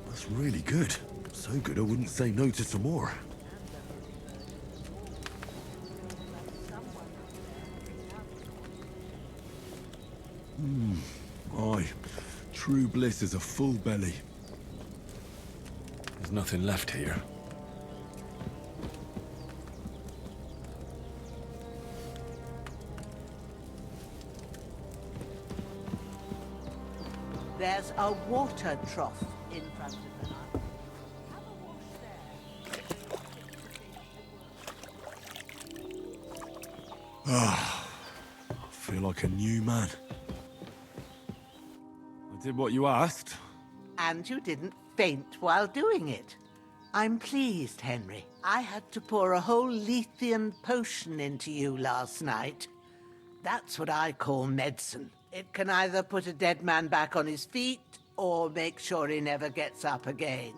That's really good. So good I wouldn't say no to some more. Aye. True bliss is a full belly. There's nothing left here. There's a water trough in front of the hut. Have a wash there. I feel like a new man. I did what you asked. And you didn't faint while doing it. I'm pleased, Henry. I had to pour a whole Lethean potion into you last night. That's what I call medicine. It can either put a dead man back on his feet, or make sure he never gets up again.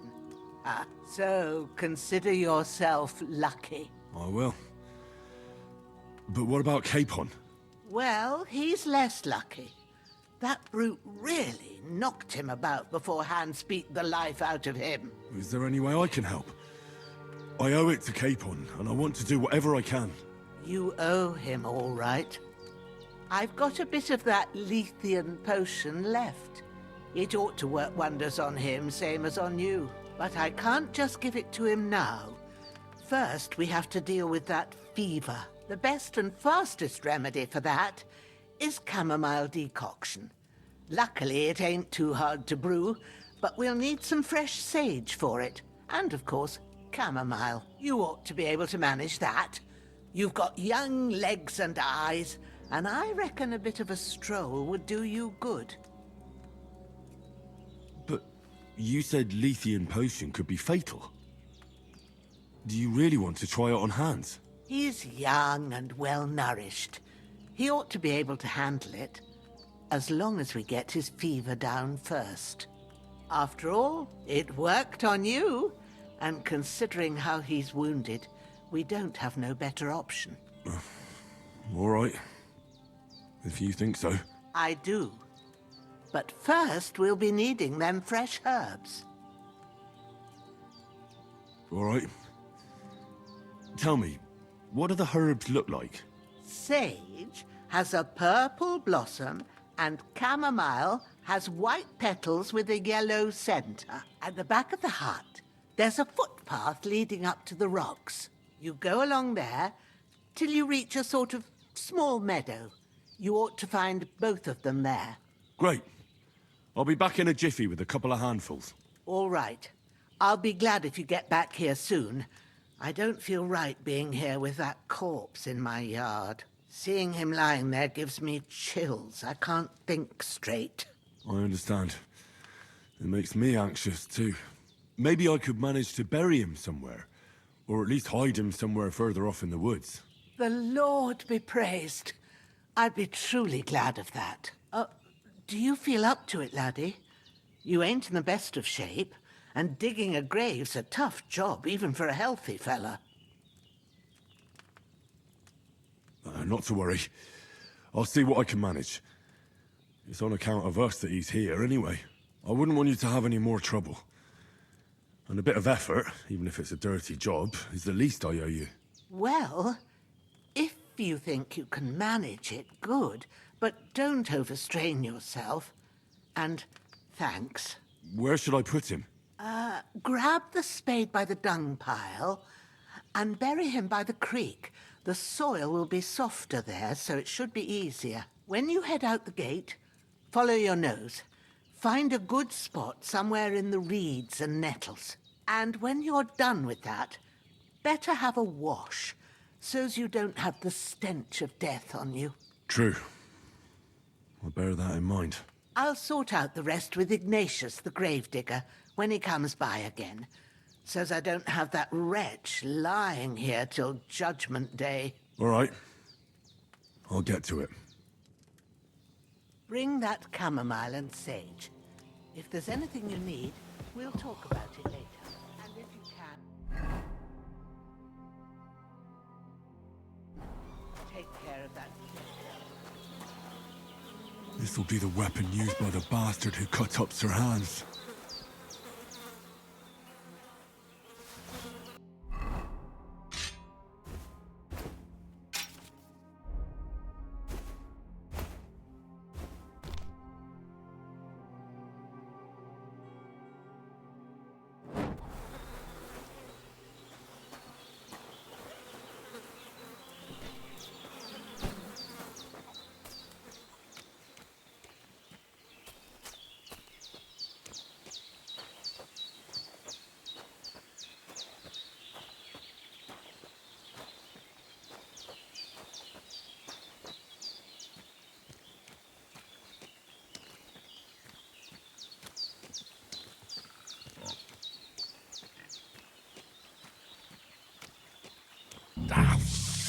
So consider yourself lucky. I will. But what about Capon? Well, he's less lucky. That brute really knocked him about before Hans beat the life out of him. Is there any way I can help? I owe it to Capon, and I want to do whatever I can. You owe him, all right. I've got a bit of that Lethean potion left. It ought to work wonders on him, same as on you. But I can't just give it to him now. First, we have to deal with that fever. The best and fastest remedy for that is chamomile decoction. Luckily, it ain't too hard to brew, but we'll need some fresh sage for it. And, of course, chamomile. You ought to be able to manage that. You've got young legs and eyes, and I reckon a bit of a stroll would do you good. But you said Lethean potion could be fatal. Do you really want to try it on Hans? He's young and well-nourished. He ought to be able to handle it, as long as we get his fever down first. After all, it worked on you, and considering how he's wounded, we don't have no better option. All right. If you think so. I do. But first, we'll be needing them fresh herbs. All right. Tell me, what do the herbs look like? Sage has a purple blossom, and chamomile has white petals with a yellow center. At the back of the hut, there's a footpath leading up to the rocks. You go along there till you reach a sort of small meadow. You ought to find both of them there. Great. I'll be back in a jiffy with a couple of handfuls. All right. I'll be glad if you get back here soon. I don't feel right being here with that corpse in my yard. Seeing him lying there gives me chills. I can't think straight. I understand. It makes me anxious, too. Maybe I could manage to bury him somewhere. Or at least hide him somewhere further off in the woods. The Lord be praised. I'd be truly glad of that. Do you feel up to it, laddie? You ain't in the best of shape, and digging a grave's a tough job, even for a healthy fella. Not to worry. I'll see what I can manage. It's on account of us that he's here, anyway. I wouldn't want you to have any more trouble. And a bit of effort, even if it's a dirty job, is the least I owe you. Well, if you think you can manage it, good. But don't overstrain yourself. And thanks. Where should I put him? Grab the spade by the dung pile and bury him by the creek. The soil will be softer there, so it should be easier. When you head out the gate, follow your nose. Find a good spot somewhere in the reeds and nettles. And when you're done with that, better have a wash, so's you don't have the stench of death on you. True. I'll bear that in mind. I'll sort out the rest with Ignatius, the gravedigger, when he comes by again, so's I don't have that wretch lying here till Judgment Day. All right. I'll get to it. Bring that chamomile and sage. If there's anything you need, we'll talk about it later. And if you can, take care of that. This will be the weapon used by the bastard who cut up Sir Hans.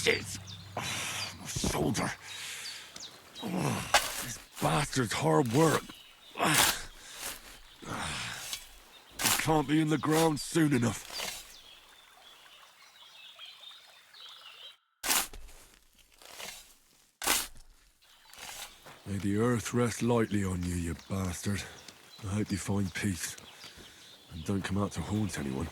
Shit! Oh, my shoulder. Oh, this bastard's hard work. He can't be in the ground soon enough. May the earth rest lightly on you, you bastard. I hope you find peace. And don't come out to haunt anyone.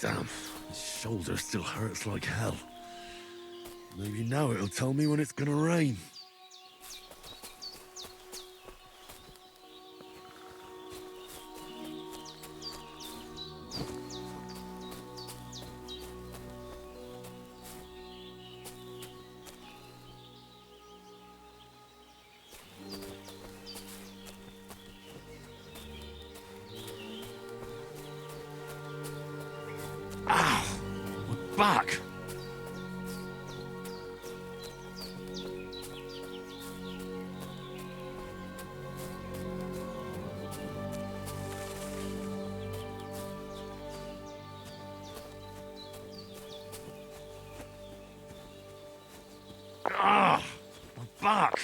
Damn, his shoulder still hurts like hell. Maybe now it'll tell me when it's gonna rain. Ow! My back! Ah! My back!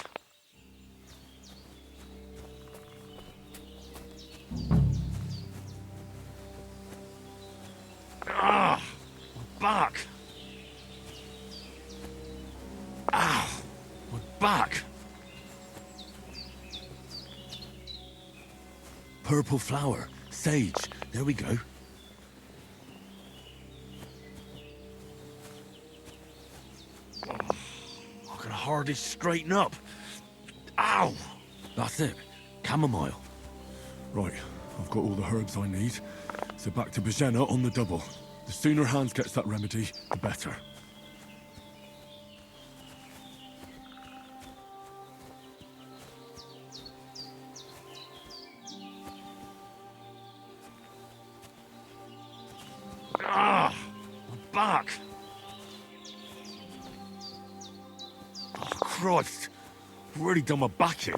Ah! My back! Ow! My back! Purple flower. Sage. There we go. I can hardly straighten up. Ow! That's it. Chamomile. Right, I've got all the herbs I need. So back to Bajena on the double. The sooner Hans gets that remedy, the better. Ah! My back! Oh, Christ! I've already done my back in.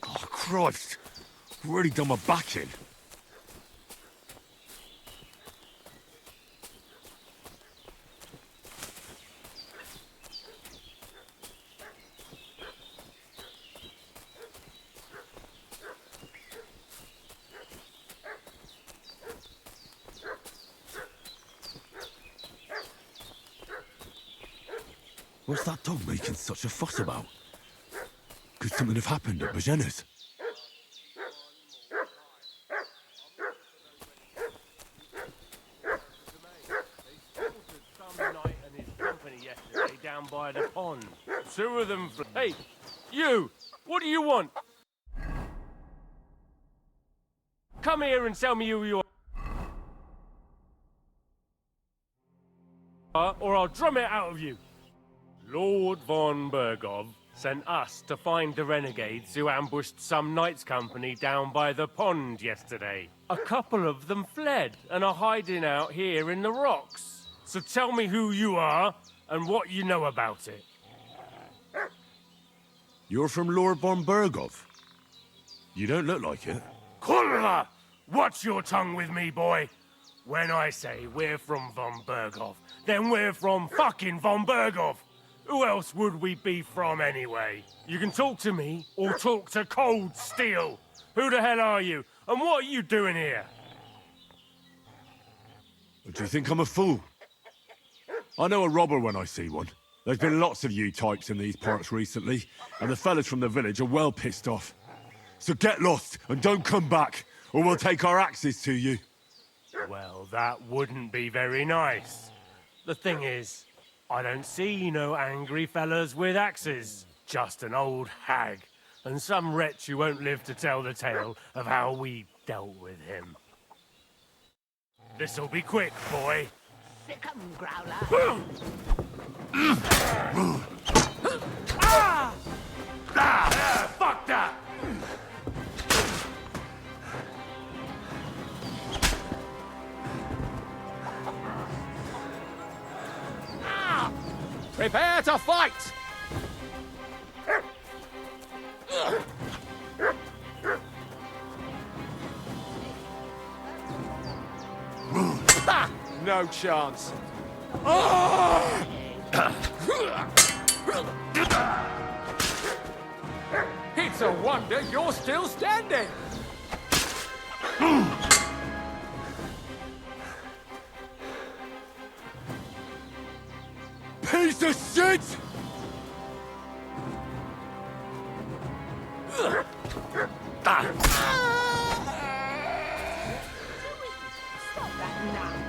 Oh, Christ! I've already done my back in. What's that dog making such a fuss about? Could something have happened at Bajena's? Some knight and his company yesterday down by the pond. Two of them. Hey, you! What do you want? Come here and tell me who you are, or I'll drum it out of you. Lord von Bergov sent us to find the renegades who ambushed some knights' company down by the pond yesterday. A couple of them fled and are hiding out here in the rocks. So tell me who you are and what you know about it. You're from Lord von Bergov. You don't look like it. Kurva! Watch your tongue with me, boy. When I say we're from von Bergov, then we're from fucking von Bergov. Who else would we be from anyway? You can talk to me or talk to cold steel. Who the hell are you? And what are you doing here? Do you think I'm a fool? I know a robber when I see one. There's been lots of you types in these parts recently, and the fellas from the village are well pissed off. So get lost and don't come back, or we'll take our axes to you. Well, that wouldn't be very nice. The thing is, I don't see no angry fellas with axes. Just an old hag, and some wretch who won't live to tell the tale of how we dealt with him. This'll be quick, boy. Sick 'em, Growler. Fuck that! Prepare to fight! No chance. It's a wonder you're still standing. Piece of shit! Stop that now.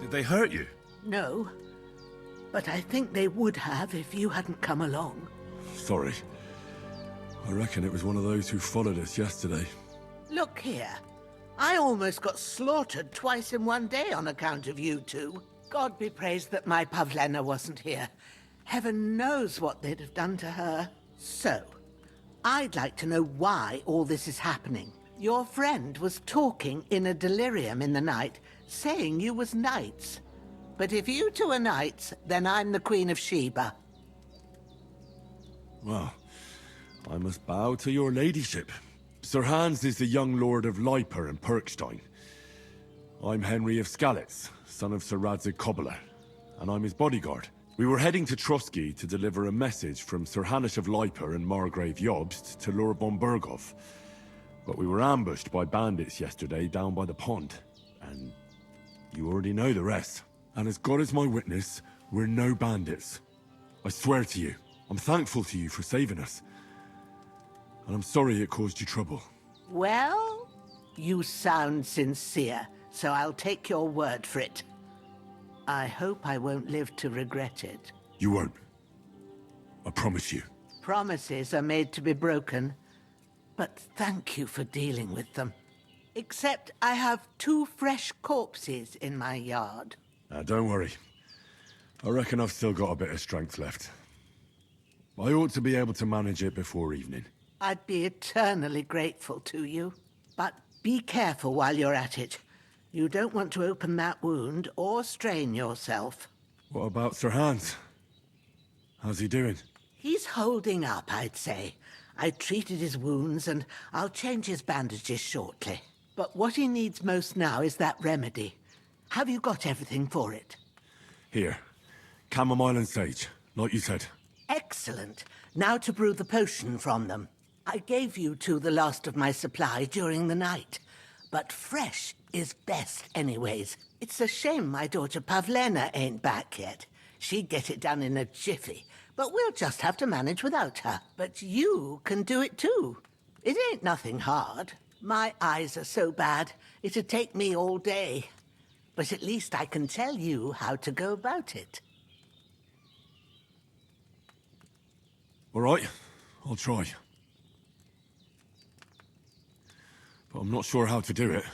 Did they hurt you? No, but I think they would have if you hadn't come along. Sorry. I reckon it was one of those who followed us yesterday. Look here. I almost got slaughtered twice in one day on account of you two. God be praised that my Pavlena wasn't here. Heaven knows what they'd have done to her. So, I'd like to know why all this is happening. Your friend was talking in a delirium in the night, saying you was knights. But if you two are knights, then I'm the Queen of Sheba. Well, I must bow to your ladyship. Sir Hans is the young lord of Leiper and Perkstein. I'm Henry of Skalitz, son of Sir Radzig Kobyla, and I'm his bodyguard. We were heading to Trusky to deliver a message from Sir Hanish of Leiper and Margrave Jobst to Lord von Bergov. But we were ambushed by bandits yesterday down by the pond, and you already know the rest. And as God is my witness, we're no bandits. I swear to you, I'm thankful to you for saving us. And I'm sorry it caused you trouble. Well, you sound sincere, so I'll take your word for it. I hope I won't live to regret it. You won't. I promise you. Promises are made to be broken, but thank you for dealing with them. Except I have 2 fresh corpses in my yard. Now, don't worry. I reckon I've still got a bit of strength left. I ought to be able to manage it before evening. I'd be eternally grateful to you. But be careful while you're at it. You don't want to open that wound or strain yourself. What about Sir Hans? How's he doing? He's holding up, I'd say. I treated his wounds and I'll change his bandages shortly. But what he needs most now is that remedy. Have you got everything for it? Here. Chamomile and sage, like you said. Excellent. Now to brew the potion from them. I gave you 2 the last of my supply during the night. But fresh is best anyways. It's a shame my daughter Pavlena ain't back yet. She'd get it done in a jiffy. But we'll just have to manage without her. But you can do it too. It ain't nothing hard. My eyes are so bad, it'd take me all day. But at least I can tell you how to go about it. All right, I'll try. But I'm not sure how to do it.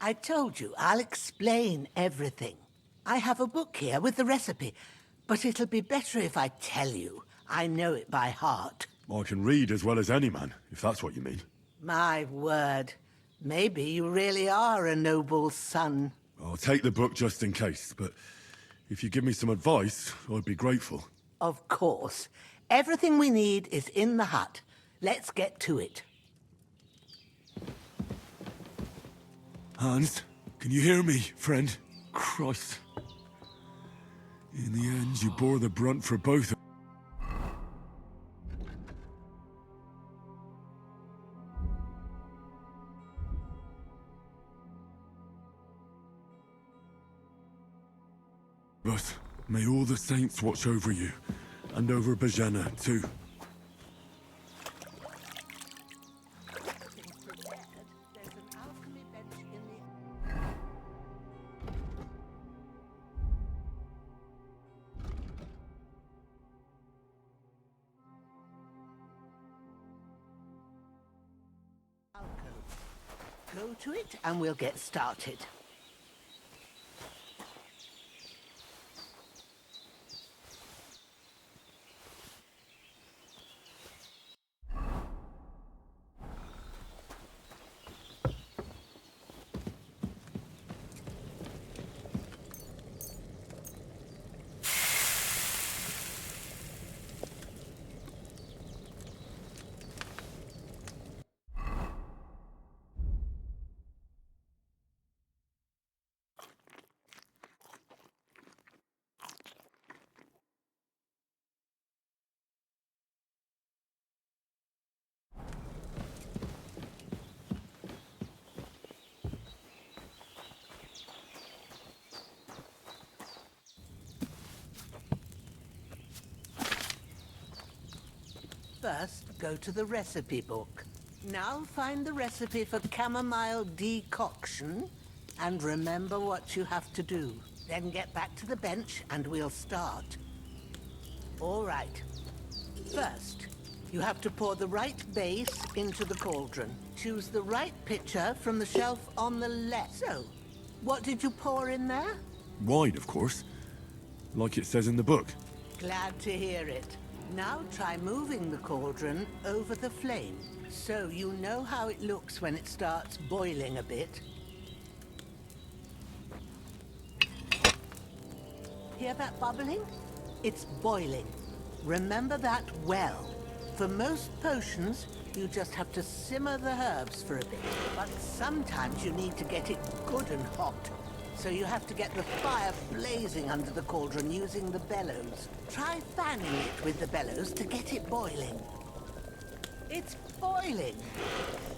I told you, I'll explain everything. I have a book here with the recipe, but it'll be better if I tell you. I know it by heart. I can read as well as any man, if that's what you mean. My word. Maybe you really are a noble son. I'll take the book just in case, but if you give me some advice, I'd be grateful. Of course. Everything we need is in the hut. Let's get to it. Hans, can you hear me, friend? Christ. In the end, you bore the brunt for both. But may all the saints watch over you, and over Bajana, too. Go to it and we'll get started. First, go to the recipe book. Now find the recipe for chamomile decoction and remember what you have to do. Then get back to the bench and we'll start. All right. First, you have to pour the right base into the cauldron. Choose the right pitcher from the shelf on the left. So, what did you pour in there? Wine, of course. Like it says in the book. Glad to hear it. Now try moving the cauldron over the flame, so you know how it looks when it starts boiling a bit. Hear that bubbling? It's boiling. Remember that well. For most potions, you just have to simmer the herbs for a bit. But sometimes you need to get it good and hot. So you have to get the fire blazing under the cauldron using the bellows. Try fanning it with the bellows to get it boiling. It's boiling.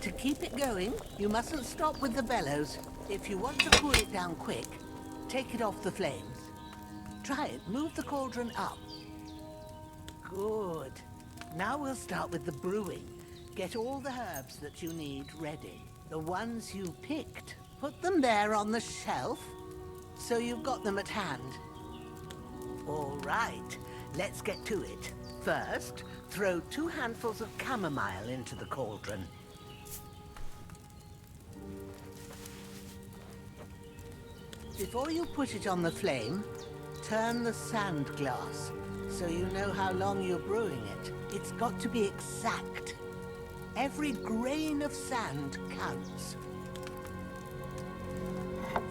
To keep it going, you mustn't stop with the bellows. If you want to cool it down quick, take it off the flames. Try it. Move the cauldron up. Good. Now we'll start with the brewing. Get all the herbs that you need ready. The ones you picked. Put them there on the shelf, so you've got them at hand. All right, let's get to it. First, throw 2 handfuls of chamomile into the cauldron. Before you put it on the flame, turn the sand glass, so you know how long you're brewing it. It's got to be exact. Every grain of sand counts.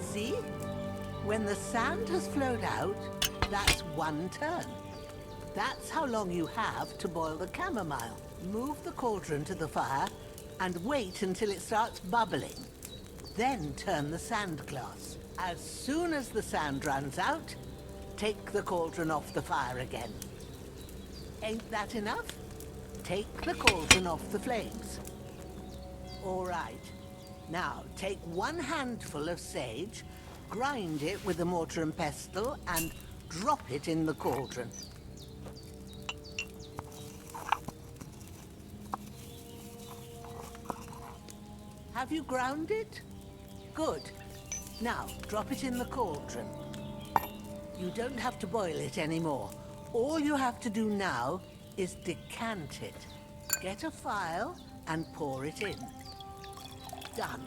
See? When the sand has flowed out, that's 1 turn. That's how long you have to boil the chamomile. Move the cauldron to the fire and wait until it starts bubbling. Then turn the sand glass. As soon as the sand runs out, take the cauldron off the fire again. Ain't that enough? Take the cauldron off the flames. All right. Now, take 1 handful of sage, grind it with a mortar and pestle, and drop it in the cauldron. Have you ground it? Good. Now, drop it in the cauldron. You don't have to boil it anymore. All you have to do now is decant it. Get a phial and pour it in. Done.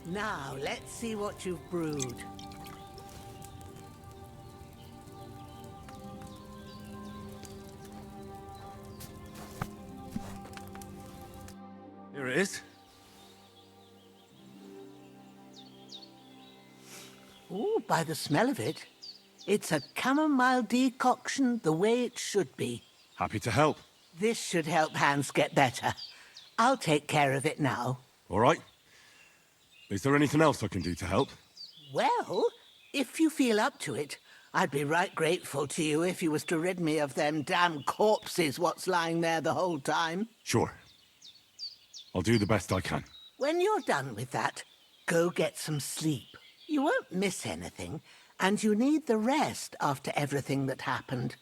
Now, let's see what you've brewed. Here it is. Ooh, by the smell of it, it's a chamomile decoction the way it should be. Happy to help. This should help Hans get better. I'll take care of it now. All right. Is there anything else I can do to help? Well, if you feel up to it, I'd be right grateful to you if you was to rid me of them damn corpses what's lying there the whole time. Sure. I'll do the best I can. When you're done with that, go get some sleep. You won't miss anything, and you need the rest after everything that happened.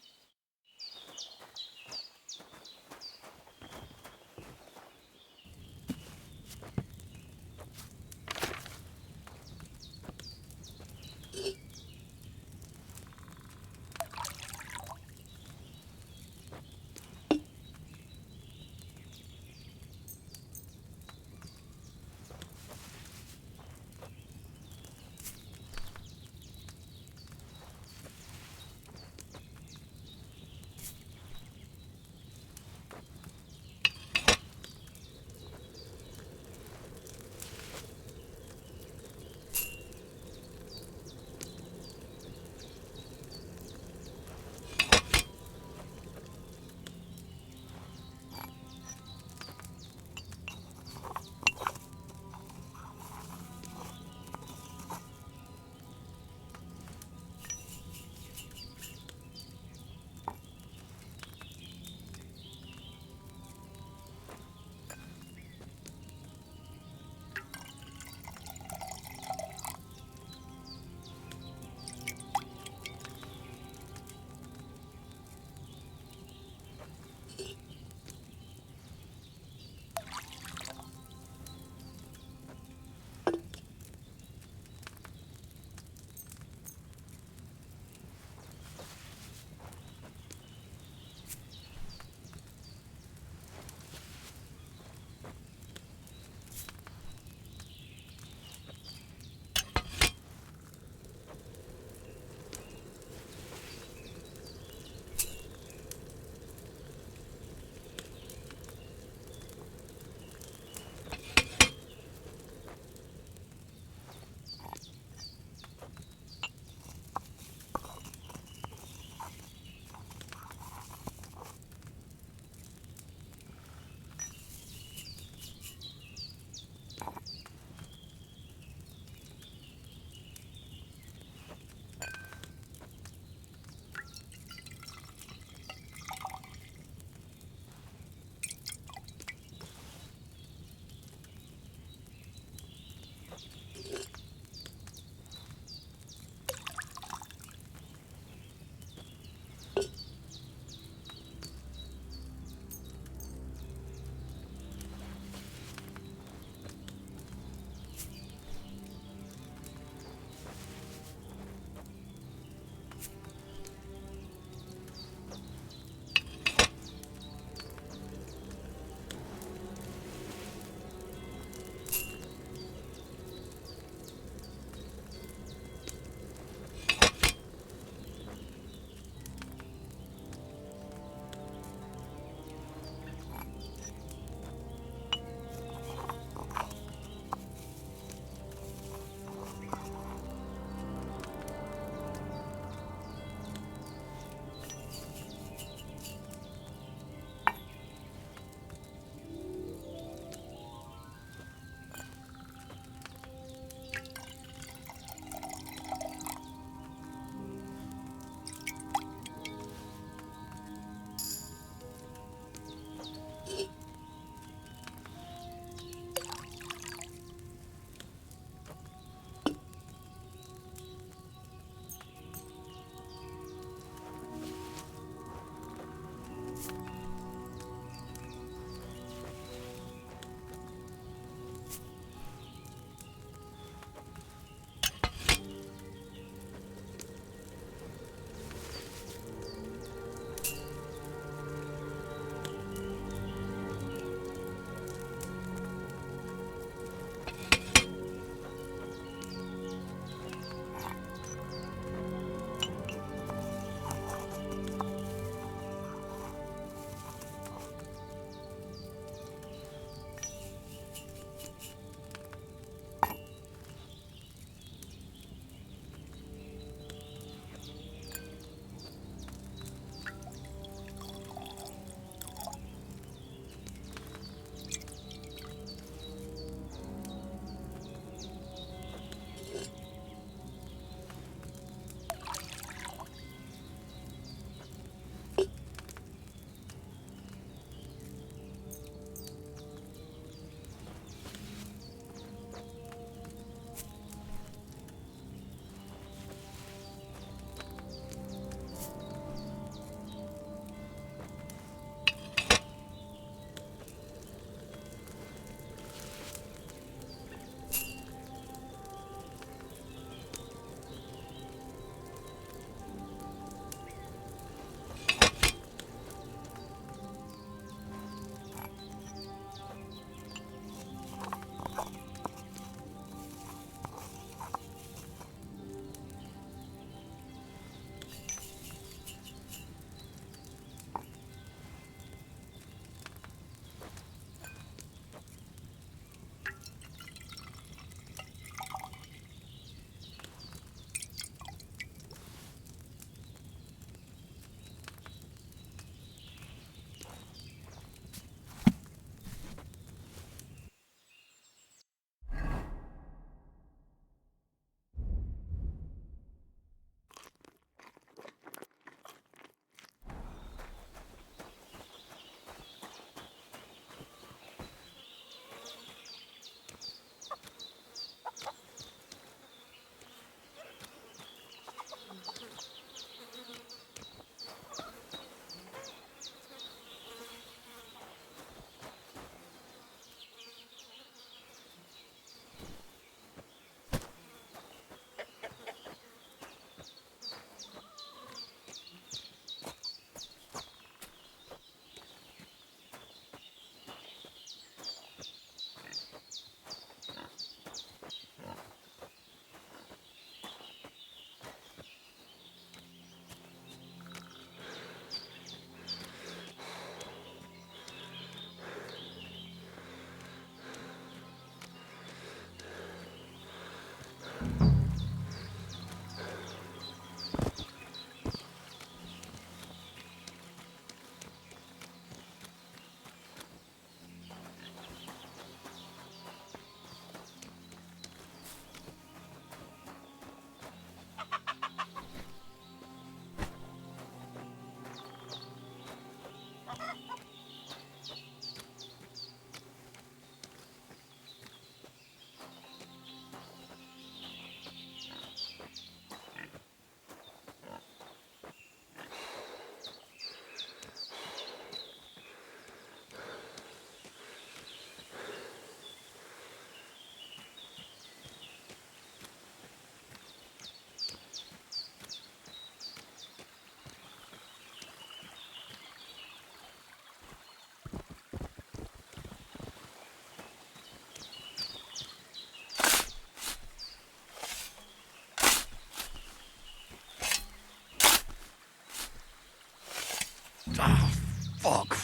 Ah, fuck.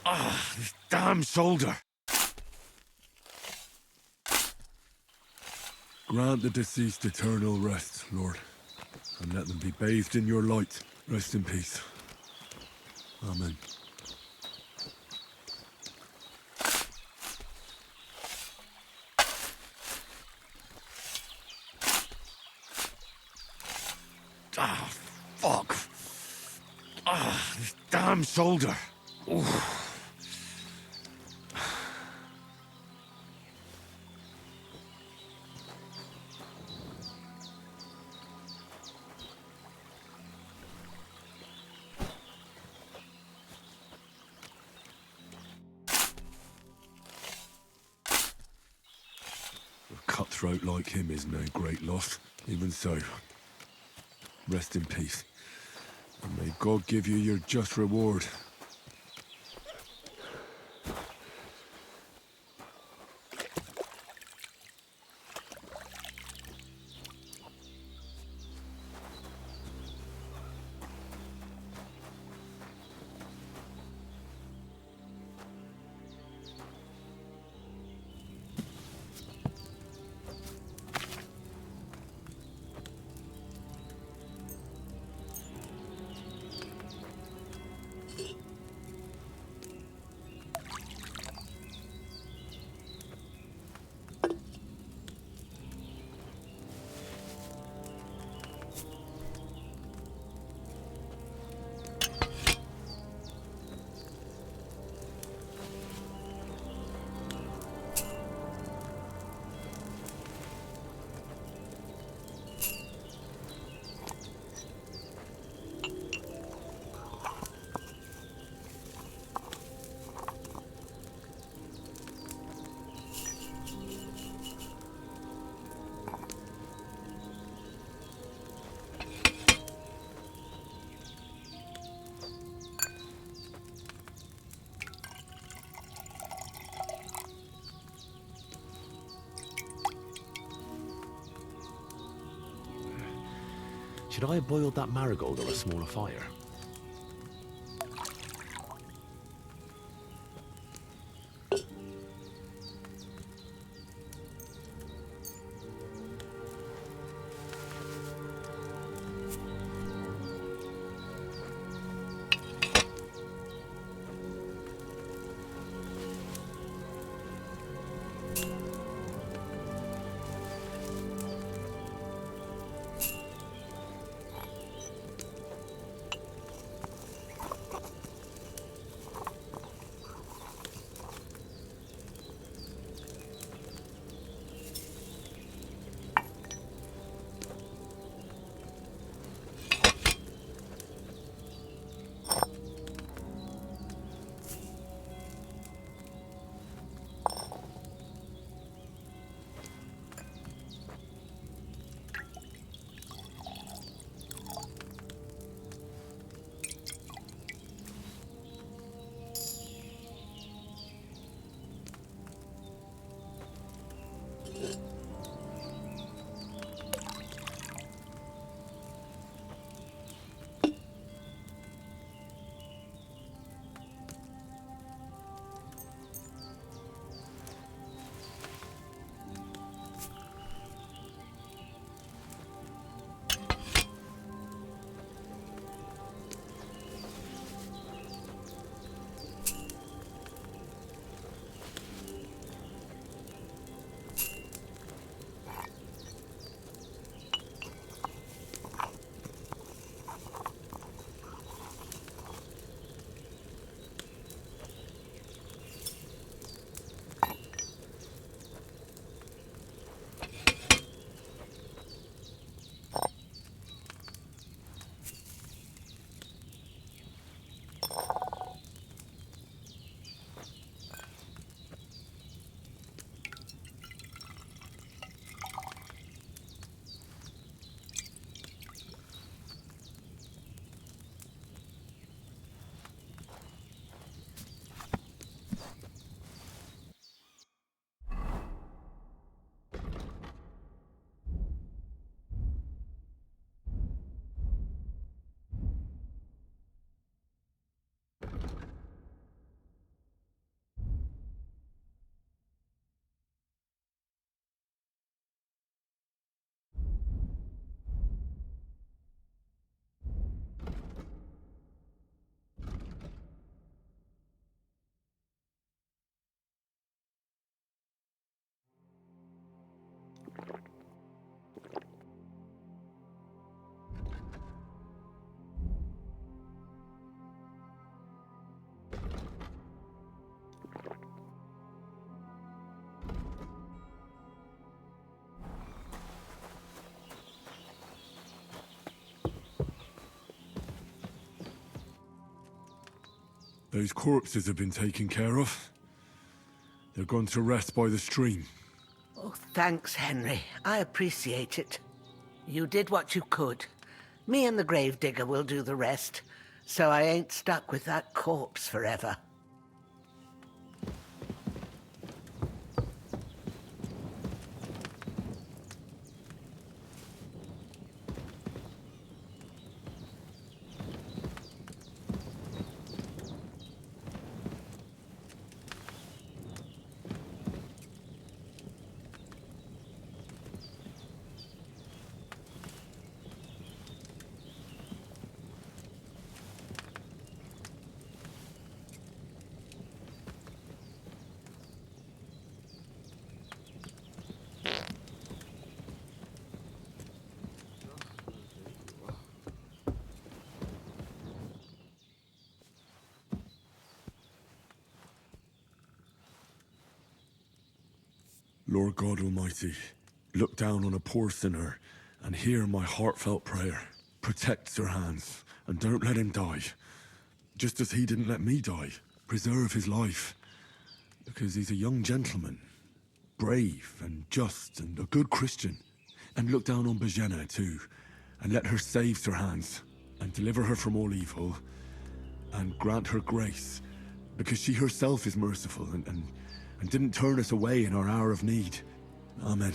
Ah, this damn shoulder. Grant the deceased eternal rest, Lord, and let them be bathed in your light. Rest in peace. Amen. Ah, fuck. Ah, this damn shoulder. Oof. A cutthroat like him is no great loss. Even so, rest in peace. And may God give you your just reward. Should I have boiled that marigold on a smaller fire? Those corpses have been taken care of. They're gone to rest by the stream. Oh, thanks, Henry. I appreciate it. You did what you could. Me and the gravedigger will do the rest, so I ain't stuck with that corpse forever. Lord God Almighty, look down on a poor sinner and hear my heartfelt prayer. Protect Sir Hans, and don't let him die. Just as he didn't let me die. Preserve his life. Because he's a young gentleman. Brave and just and a good Christian. And look down on Bajena too, and let her save Sir Hans, and deliver her from all evil, and grant her grace, because she herself is merciful and didn't turn us away in our hour of need. Amen.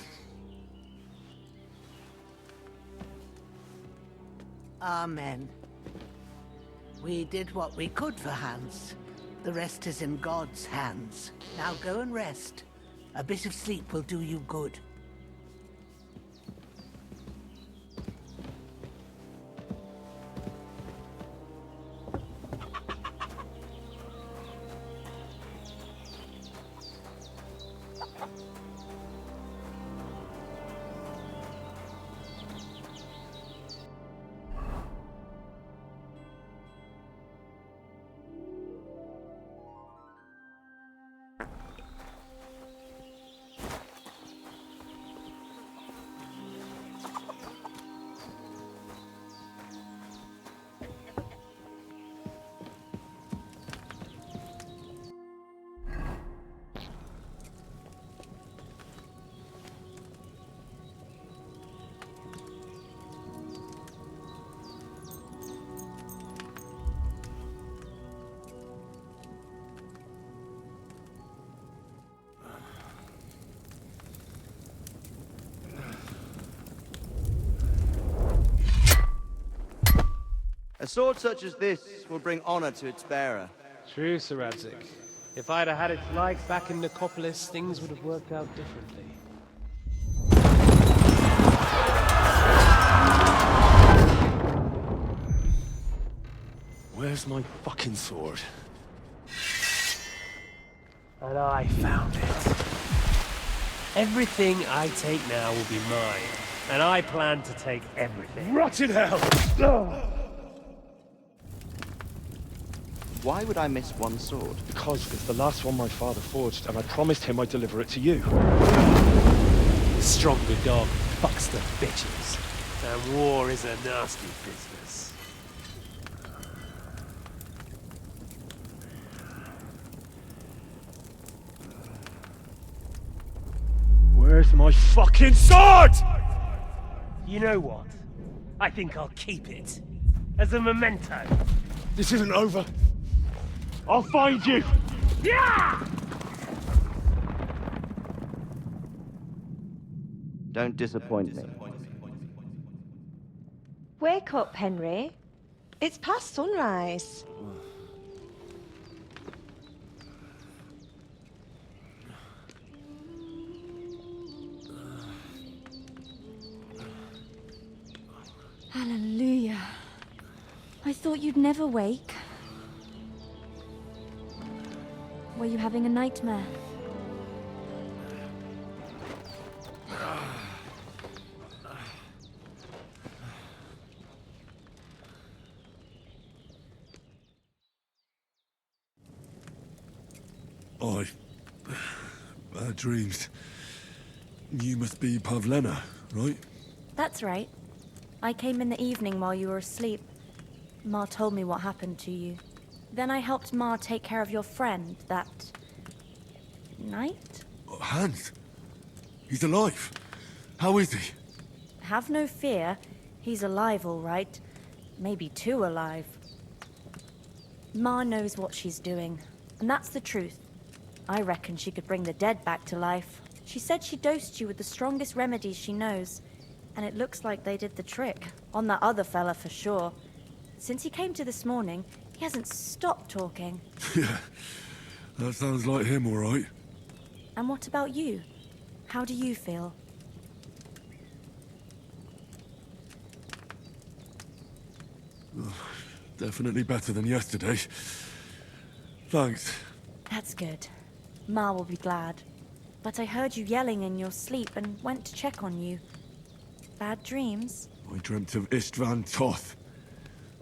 Amen. We did what we could for Hans. The rest is in God's hands. Now go and rest. A bit of sleep will do you good. A sword such as this will bring honor to its bearer. True, Sir Radzik. If I'd have had its like back in Nicopolis, things would have worked out differently. Where's my fucking sword? And I found it. Everything I take now will be mine, and I plan to take everything. Rotted hell! Why would I miss one sword? Because it's the last one my father forged, and I promised him I'd deliver it to you. The stronger dog fucks the bitches, and war is a nasty business. Where's my fucking sword? You know what? I think I'll keep it. As a memento. This isn't over. I'll find you! Yeah! Don't disappoint me. Wake up, Henry. It's past sunrise. Hallelujah. I thought you'd never wake. Were you having a nightmare? Bad dreams. You must be Pavlena, right? That's right. I came in the evening while you were asleep. Ma told me what happened to you. Then I helped Ma take care of your friend that night? Hans? He's alive. How is he? Have no fear. He's alive, all right. Maybe too alive. Ma knows what she's doing, and that's the truth. I reckon she could bring the dead back to life. She said she dosed you with the strongest remedies she knows, and it looks like they did the trick. On that other fella for sure. Since he came to this morning, he hasn't stopped talking. Yeah, that sounds like him, all right. And what about you? How do you feel? Definitely better than yesterday. Thanks. That's good. Ma will be glad. But I heard you yelling in your sleep and went to check on you. Bad dreams? I dreamt of Istvan Toth,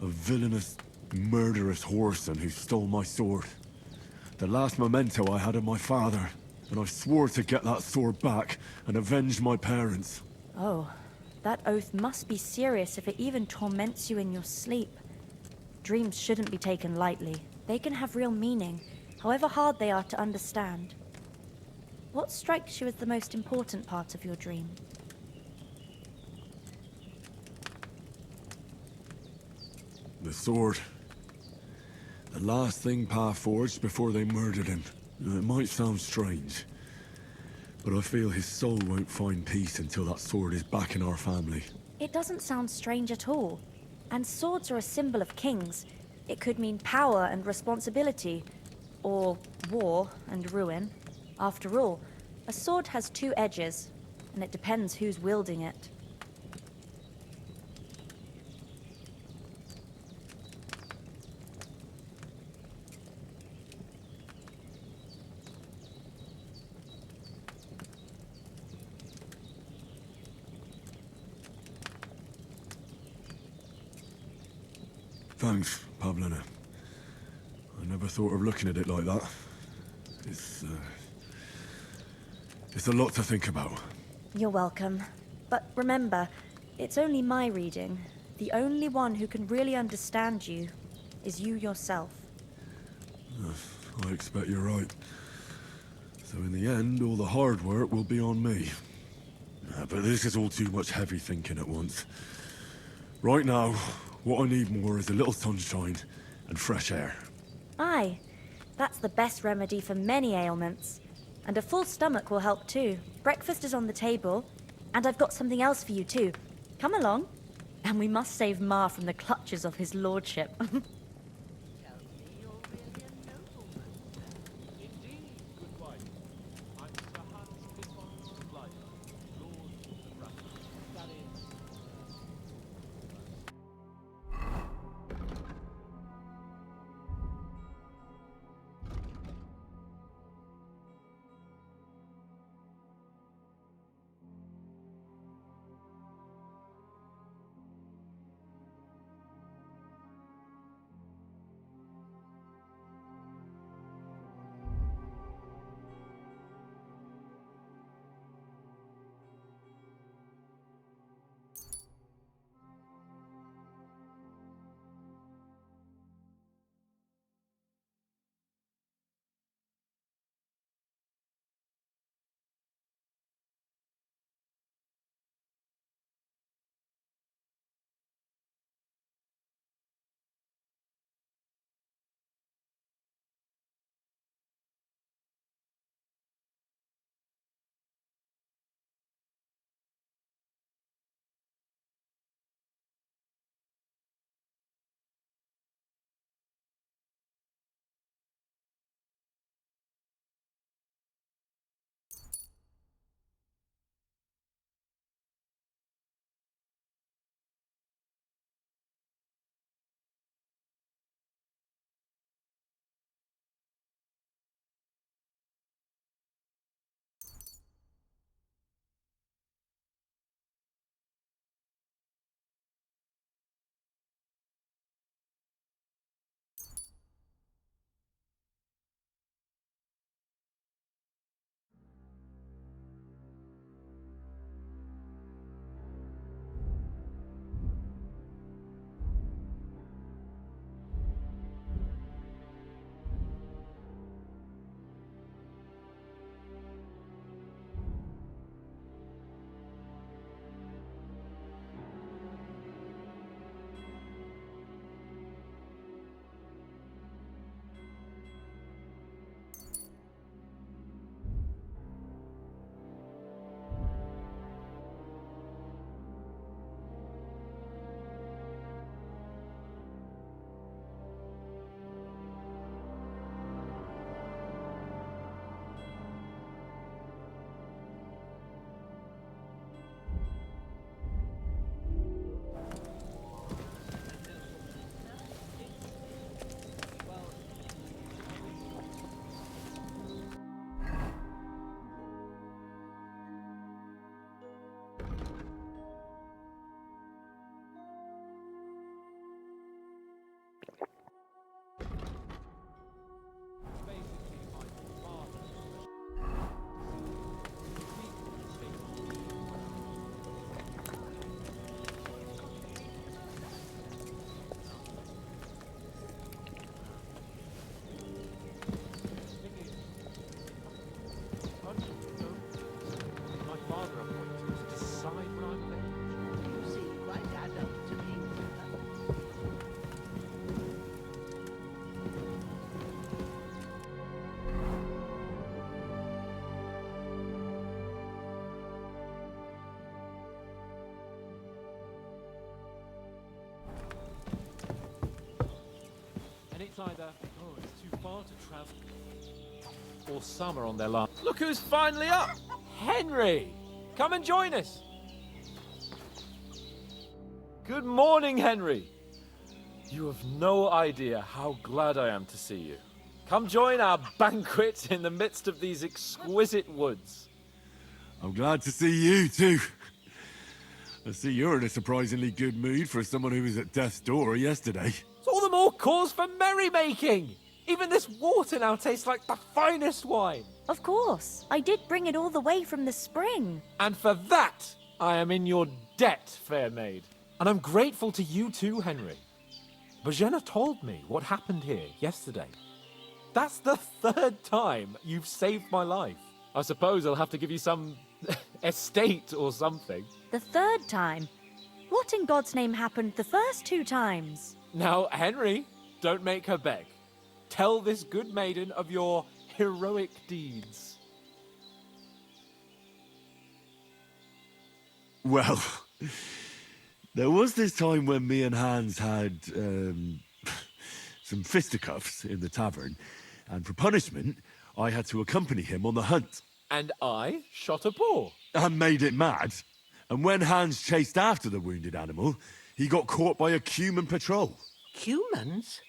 a villainous, murderous whoreson who stole my sword. The last memento I had of my father, and I swore to get that sword back and avenge my parents. Oh, that oath must be serious if it even torments you in your sleep. Dreams shouldn't be taken lightly. They can have real meaning, however hard they are to understand. What strikes you as the most important part of your dream? The sword. The last thing Pa forged before they murdered him. It might sound strange, but I feel his soul won't find peace until that sword is back in our family. It doesn't sound strange at all. And swords are a symbol of kings. It could mean power and responsibility, or war and ruin. After all, a sword has two edges, and it depends who's wielding it. Thanks, Pavlina. I never thought of looking at it like that. It's a lot to think about. You're welcome. But remember, it's only my reading. The only one who can really understand you is you yourself. I expect you're right. So in the end, all the hard work will be on me. But this is all too much heavy thinking at once. Right now, what I need more is a little sunshine and fresh air. Aye, that's the best remedy for many ailments. And a full stomach will help too. Breakfast is on the table, and I've got something else for you too. Come along. And we must save Ma from the clutches of his lordship. It's either, oh, it's too far to travel, or some are on their last. Look who's finally up! Henry! Come and join us! Good morning, Henry! You have no idea how glad I am to see you. Come join our banquet in the midst of these exquisite woods. I'm glad to see you, too. I see you're in a surprisingly good mood for someone who was at death's door yesterday. It's all the more cause for merrymaking! Even this water now tastes like the finest wine. Of course. I did bring it all the way from the spring. And for that, I am in your debt, fair maid. And I'm grateful to you too, Henry. Bajena told me what happened here yesterday. That's the third time you've saved my life. I suppose I'll have to give you some estate or something. The third time? What in God's name happened the first 2 times? Now, Henry, don't make her beg. Tell this good maiden of your heroic deeds. Well, there was this time when me and Hans had some fisticuffs in the tavern, and for punishment, I had to accompany him on the hunt. And I shot a boar. And made it mad. And when Hans chased after the wounded animal, he got caught by a human patrol. Humans?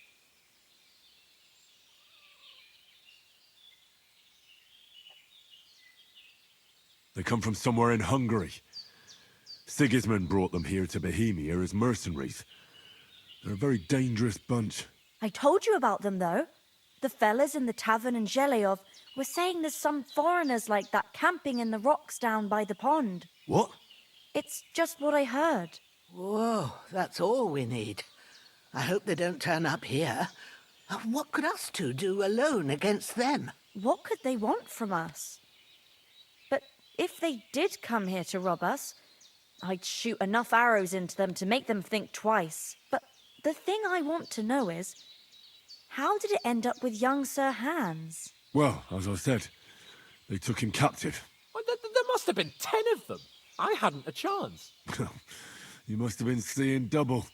They come from somewhere in Hungary. Sigismund brought them here to Bohemia as mercenaries. They're a very dangerous bunch. I told you about them, though. The fellas in the tavern in Zheleov were saying there's some foreigners like that camping in the rocks down by the pond. What? It's just what I heard. Whoa, that's all we need. I hope they don't turn up here. What could us two do alone against them? What could they want from us? But if they did come here to rob us, I'd shoot enough arrows into them to make them think twice. But the thing I want to know is, how did it end up with young Sir Hans? Well, as I said, they took him captive. Well, there must have been 10 of them. I hadn't a chance. You must have been seeing double.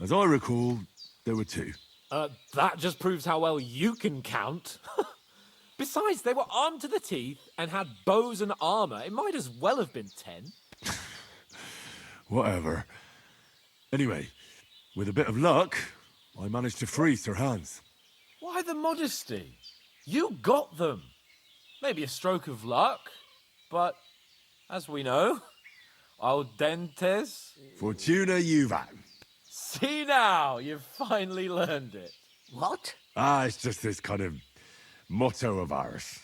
As I recall, there were 2. That just proves how well you can count. Besides, they were armed to the teeth and had bows and armor. It might as well have been 10. Whatever. Anyway, with a bit of luck, I managed to free Sir Hans. Why the modesty? You got them. Maybe a stroke of luck, but as we know, al dentes. Fortuna juvat. See now, you've finally learned it. What? It's just this kind of motto of ours.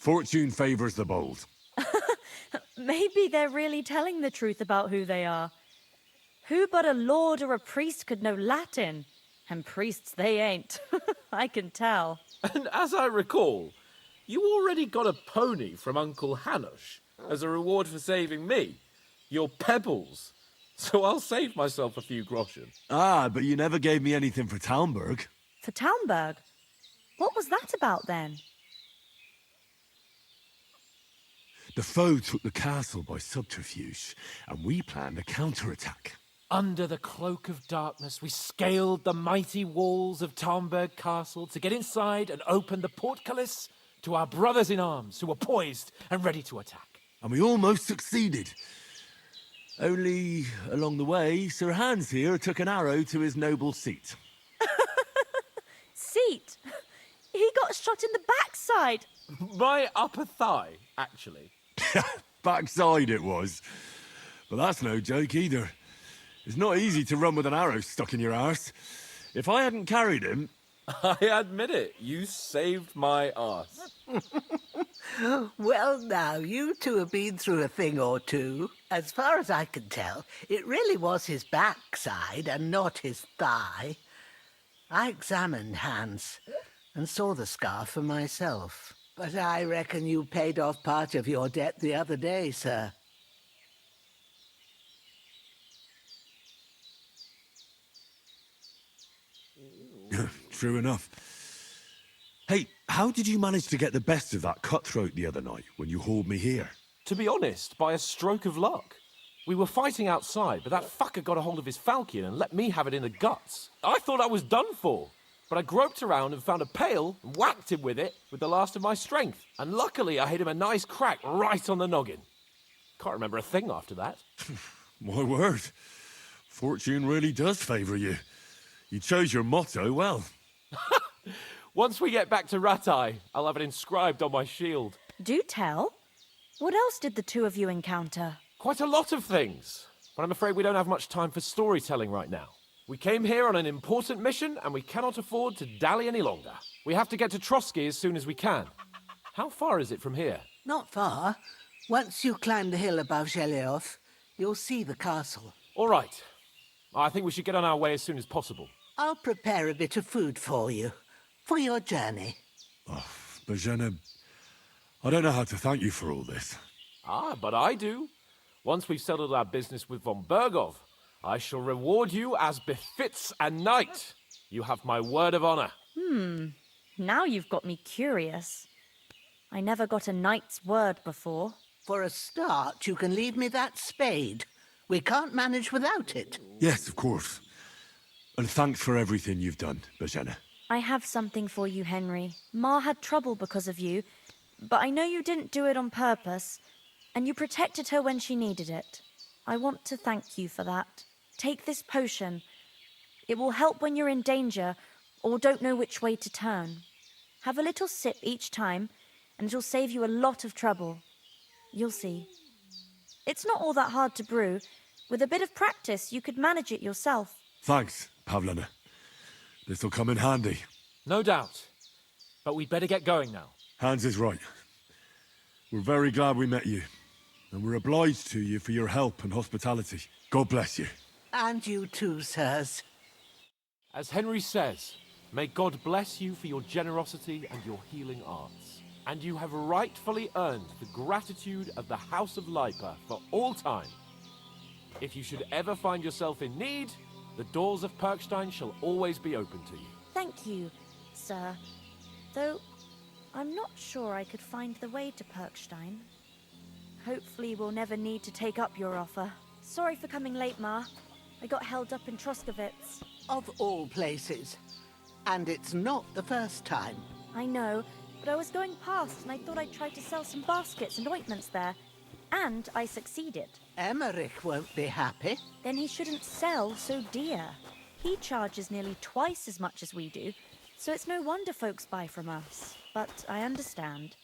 Fortune favors the bold. Maybe they're really telling the truth about who they are. Who but a lord or a priest could know Latin? And priests they ain't. I can tell. And as I recall, you already got a pony from Uncle Hanush as a reward for saving me. Your pebbles. So I'll save myself a few groschen. But you never gave me anything for Talmberg. For Talmberg? What was that about then? The foe took the castle by subterfuge, and we planned a counterattack. Under the cloak of darkness, we scaled the mighty walls of Talmberg Castle to get inside and open the portcullis to our brothers in arms who were poised and ready to attack. And we almost succeeded. Only, along the way, Sir Hans here took an arrow to his noble seat. Seat? He got shot in the backside. My upper thigh, actually. Backside it was. But that's no joke either. It's not easy to run with an arrow stuck in your arse. If I hadn't carried him... I admit it, you saved my arse. Well, now, you two have been through a thing or two. As far as I can tell, it really was his backside and not his thigh. I examined Hans and saw the scar for myself. But I reckon you paid off part of your debt the other day, sir. True enough. Hey, how did you manage to get the best of that cutthroat the other night when you hauled me here? To be honest, by a stroke of luck. We were fighting outside, but that fucker got a hold of his falchion and let me have it in the guts. I thought I was done for, but but I groped around and found a pail and whacked him with it with the last of my strength. And luckily, I hit him a nice crack right on the noggin. Can't remember a thing after that. My word. Fortune really does favour you. You chose your motto well. Once we get back to Ratai, I'll have it inscribed on my shield. Do tell. What else did the two of you encounter? Quite a lot of things, but I'm afraid we don't have much time for storytelling right now. We came here on an important mission, and we cannot afford to dally any longer. We have to get to Trotsky as soon as we can. How far is it from here? Not far. Once you climb the hill above Zheleov, you'll see the castle. All right. I think we should get on our way as soon as possible. I'll prepare a bit of food for you, for your journey. Oh, Bozhena, I don't know how to thank you for all this. Ah, but I do. Once we've settled our business with von Bergov, I shall reward you as befits a knight. You have my word of honor. Now you've got me curious. I never got a knight's word before. For a start, you can leave me that spade. We can't manage without it. Yes, of course. And thanks for everything you've done, Bozhena. I have something for you, Henry. Ma had trouble because of you, but I know you didn't do it on purpose, and you protected her when she needed it. I want to thank you for that. Take this potion. It will help when you're in danger or don't know which way to turn. Have a little sip each time, and it'll save you a lot of trouble. You'll see. It's not all that hard to brew. With a bit of practice, you could manage it yourself. Thanks, Pavlena. This'll come in handy. No doubt. But we'd better get going now. Hans is right. We're very glad we met you. And we're obliged to you for your help and hospitality. God bless you. And you too, sirs. As Henry says, may God bless you for your generosity and your healing arts. And you have rightfully earned the gratitude of the House of Lipa for all time. If you should ever find yourself in need, the doors of Perkstein shall always be open to you. Thank you, sir. Though, I'm not sure I could find the way to Perkstein. Hopefully we'll never need to take up your offer. Sorry for coming late, Ma. I got held up in Troskowitz. Of all places. And it's not the first time. I know, but I was going past and I thought I'd try to sell some baskets and ointments there. And I succeeded. Emmerich won't be happy. Then he shouldn't sell so dear. He charges nearly twice as much as we do, so it's no wonder folks buy from us. But I understand.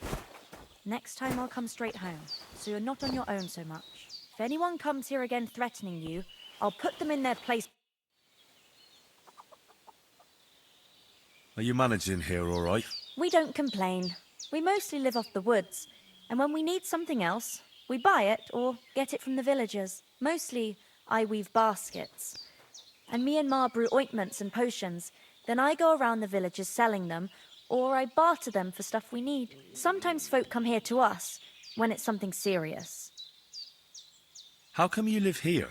Next time I'll come straight home, so you're not on your own so much. If anyone comes here again threatening you, I'll put them in their place. Are you managing here all right? We don't complain. We mostly live off the woods, and when we need something else, we buy it or get it from the villagers. Mostly, I weave baskets. And me and Ma brew ointments and potions. Then I go around the villages selling them, or I barter them for stuff we need. Sometimes folk come here to us, when it's something serious. How come you live here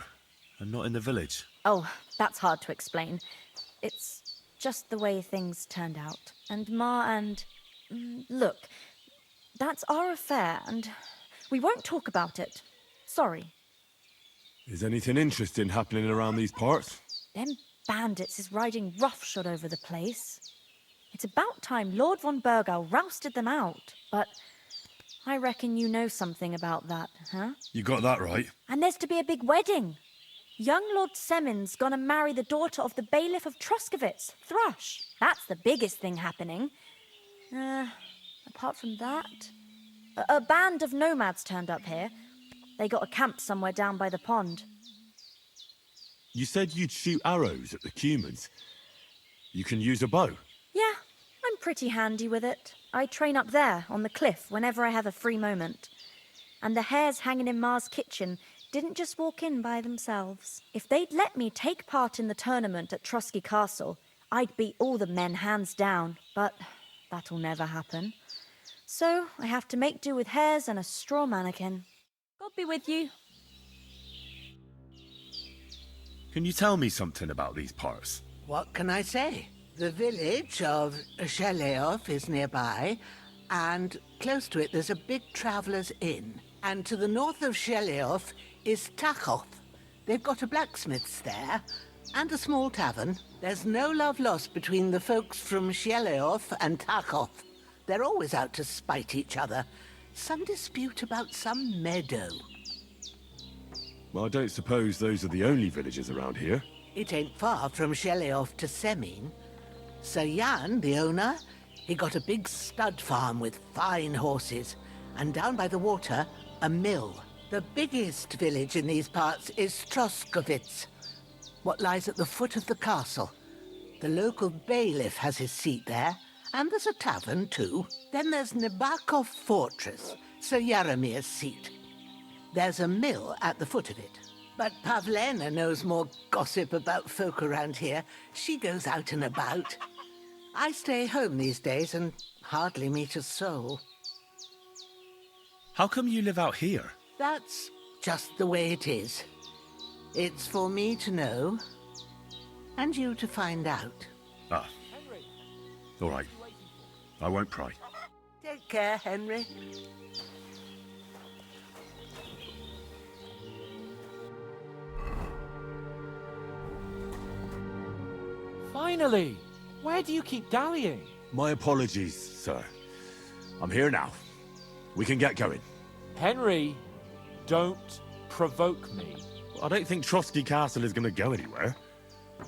and not in the village? Oh, that's hard to explain. It's just the way things turned out. And Ma and... Look, that's our affair, and we won't talk about it. Sorry. Is anything interesting happening around these parts? Them bandits is riding roughshod over the place. It's about time Lord von Burgau rousted them out. But I reckon you know something about that, huh? You got that right. And there's to be a big wedding. Young Lord Semin's gonna marry the daughter of the bailiff of Troskowitz, Thrush. That's the biggest thing happening. Apart from that... A band of nomads turned up here. They got a camp somewhere down by the pond. You said you'd shoot arrows at the Cumans. You can use a bow. Yeah, I'm pretty handy with it. I train up there, on the cliff, whenever I have a free moment. And the hares hanging in Ma's kitchen didn't just walk in by themselves. If they'd let me take part in the tournament at Trotsky Castle, I'd beat all the men hands down, but that'll never happen. So I have to make do with hares and a straw mannequin. God be with you. Can you tell me something about these parts? What can I say? The village of Zheleov is nearby, and close to it there's a big traveller's inn. And to the north of Zheleov is Tachov. They've got a blacksmith's there, And a small tavern. There's no love lost between the folks from Sheleoth and Takoth. They're always out to spite each other. Some dispute about some meadow. Well, I don't suppose those are the only villages around here. It ain't far from Sheleoth to Semin. Sir Jan, the owner, he got a big stud farm with fine horses. And down by the water, a mill. The biggest village in these parts is Troskovitz, what lies at the foot of the castle. The local bailiff has his seat there, and there's a tavern too. Then there's Nabakov Fortress, Sir Yaramir's seat. There's a mill at the foot of it. But Pavlena knows more gossip about folk around here. She goes out and about. I stay home these days and hardly meet a soul. How come you live out here? That's just the way it is. It's for me to know, and you to find out. Ah. All right. I won't pry. Take care, Henry. Finally! Where do you keep dallying? My apologies, sir. I'm here now. We can get going. Henry, don't provoke me. I don't think Trotsky Castle is going to go anywhere.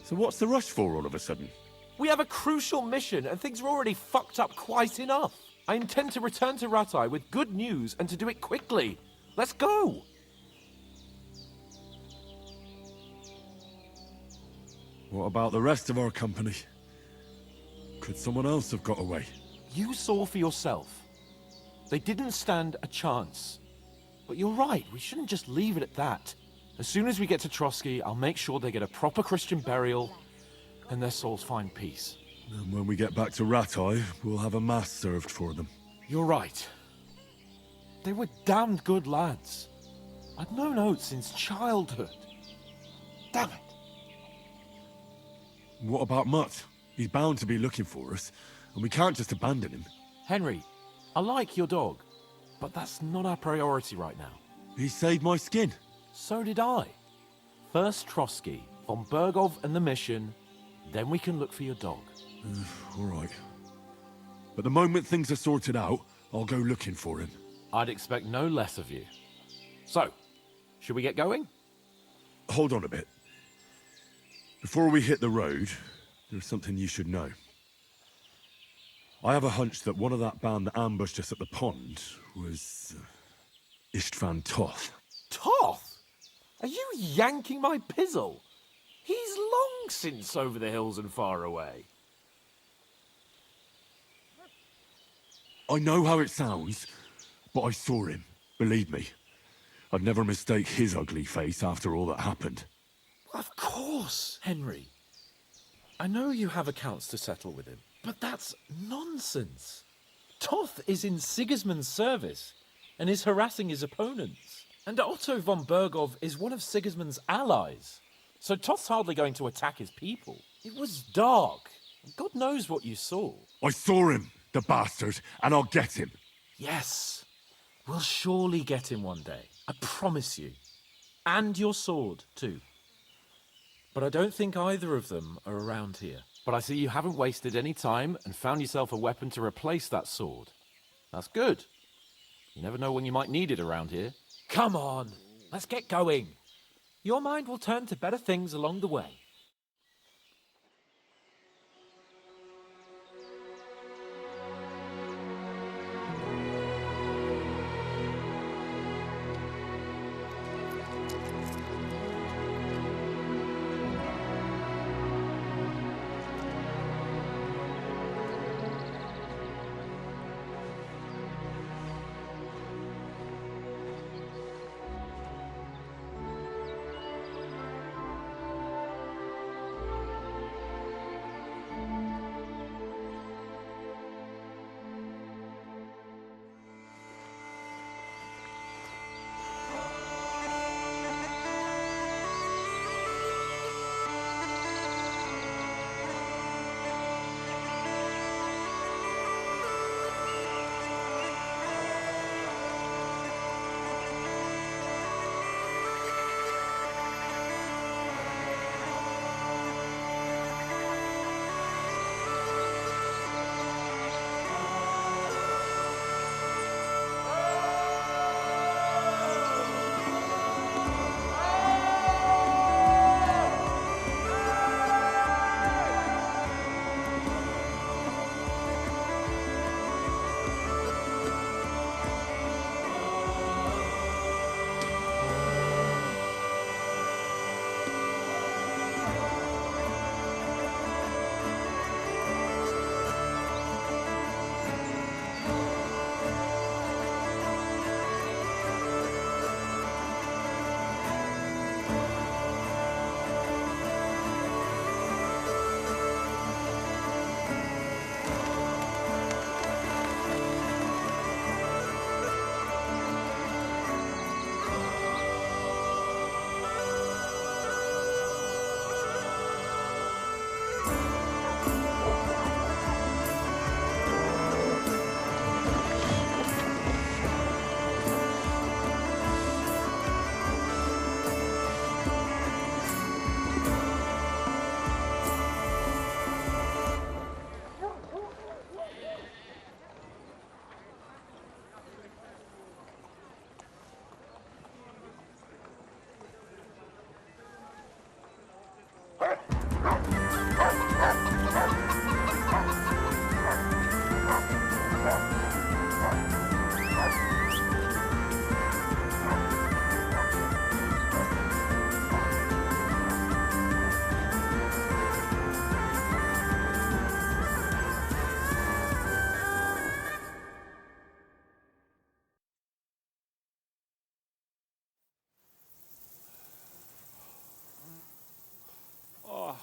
So what's the rush for all of a sudden? We have a crucial mission, and things are already fucked up quite enough. I intend to return to Ratai with good news, and to do it quickly. Let's go! What about the rest of our company? Could someone else have got away? You saw for yourself. They didn't stand a chance. But you're right, we shouldn't just leave it at that. As soon as we get to Trotsky, I'll make sure they get a proper Christian burial, and their souls find peace. And when we get back to Ratai, we'll have a mass served for them. You're right. They were damned good lads. I'd known Oates since childhood. Damn it. What about Mutt? He's bound to be looking for us, and we can't just abandon him. Henry, I like your dog, but that's not our priority right now. He saved my skin. So did I. First Trotsky, von Bergov and the mission, then we can look for your dog. All right. But the moment things are sorted out, I'll go looking for him. I'd expect no less of you. So, should we get going? Hold on a bit. Before we hit the road, there's something you should know. I have a hunch that one of that band that ambushed us at the pond was Istvan Toth. Toth? Are you yanking my pizzle? He's long since over the hills and far away. I know how it sounds, but I saw him. Believe me. I'd never mistake his ugly face after all that happened. Of course, Henry. I know you have accounts to settle with him, but that's nonsense. Toth is in Sigismund's service and is harassing his opponents. And Otto von Bergov is one of Sigismund's allies. So Toth's hardly going to attack his people. It was dark. God knows what you saw. I saw him, the bastard, and I'll get him. Yes. We'll surely get him one day. I promise you. And your sword, too. But I don't think either of them are around here. But I see you haven't wasted any time and found yourself a weapon to replace that sword. That's good. You never know when you might need it around here. Come on, let's get going. Your mind will turn to better things along the way.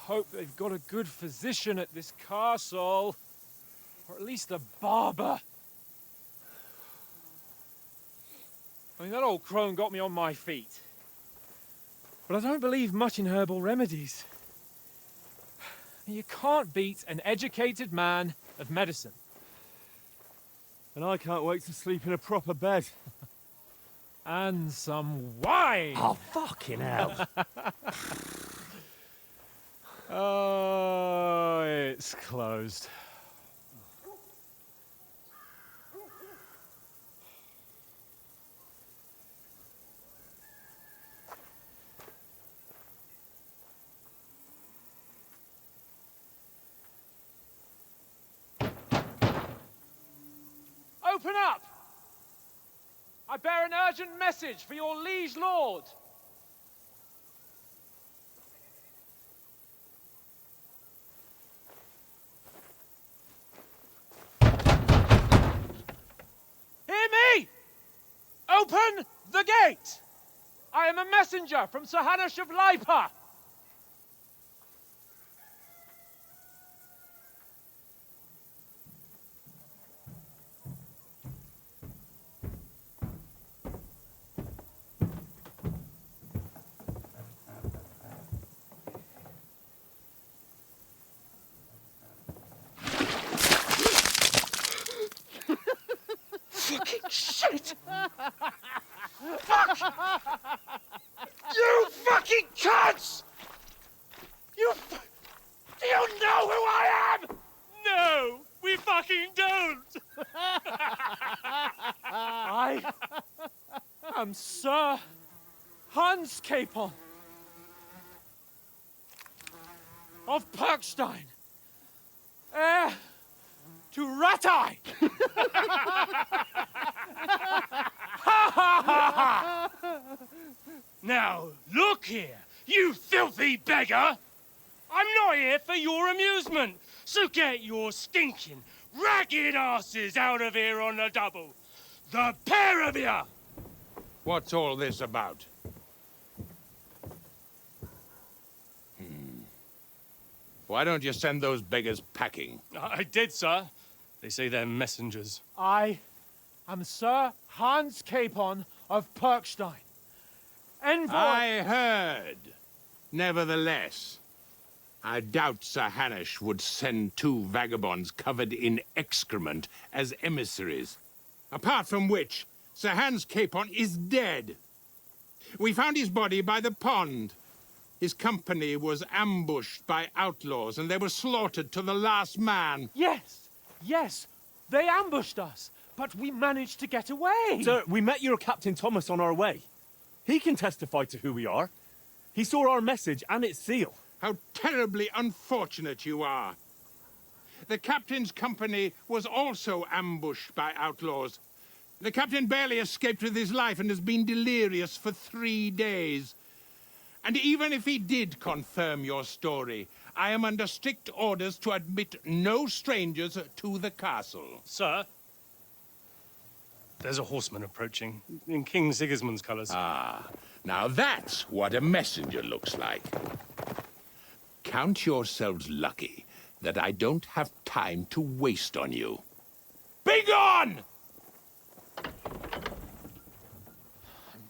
hope they've got a good physician at this castle. Or at least a barber. I mean, that old crone got me on my feet. But I don't believe much in herbal remedies. You can't beat an educated man of medicine. And I can't wait to sleep in a proper bed. And some wine! Oh, fucking hell. Oh, it's closed. Open up! I bear an urgent message for your liege lord. Hear me! Open the gate! I am a messenger from Sir Hanush of Lipa. Fucking shit! Fuck! You fucking cunts! Do you know who I am? No, we fucking don't! I am Sir Hans Capon of Perkstein, heir to Ratai! Now, look here, you filthy beggar! I'm not here for your amusement, so get your stinking, ragged asses out of here on the double. The pair of you! What's all this about? Why don't you send those beggars packing? I did, sir. They say they're messengers. I am Sir Hans Capon of Perkstein. Envoy... I heard. Nevertheless, I doubt Sir Hanush would send two vagabonds covered in excrement as emissaries. Apart from which, Sir Hans Capon is dead. We found his body by the pond. His company was ambushed by outlaws, and they were slaughtered to the last man. Yes, yes, they ambushed us, but we managed to get away. Sir, we met your Captain Thomas on our way. He can testify to who we are. He saw our message and its seal. How terribly unfortunate you are. The captain's company was also ambushed by outlaws. The captain barely escaped with his life and has been delirious for 3 days. And even if he did confirm your story, I am under strict orders to admit no strangers to the castle. Sir, there's a horseman approaching in King Sigismund's colours. Ah, now that's what a messenger looks like. Count yourselves lucky that I don't have time to waste on you. Be gone! I'm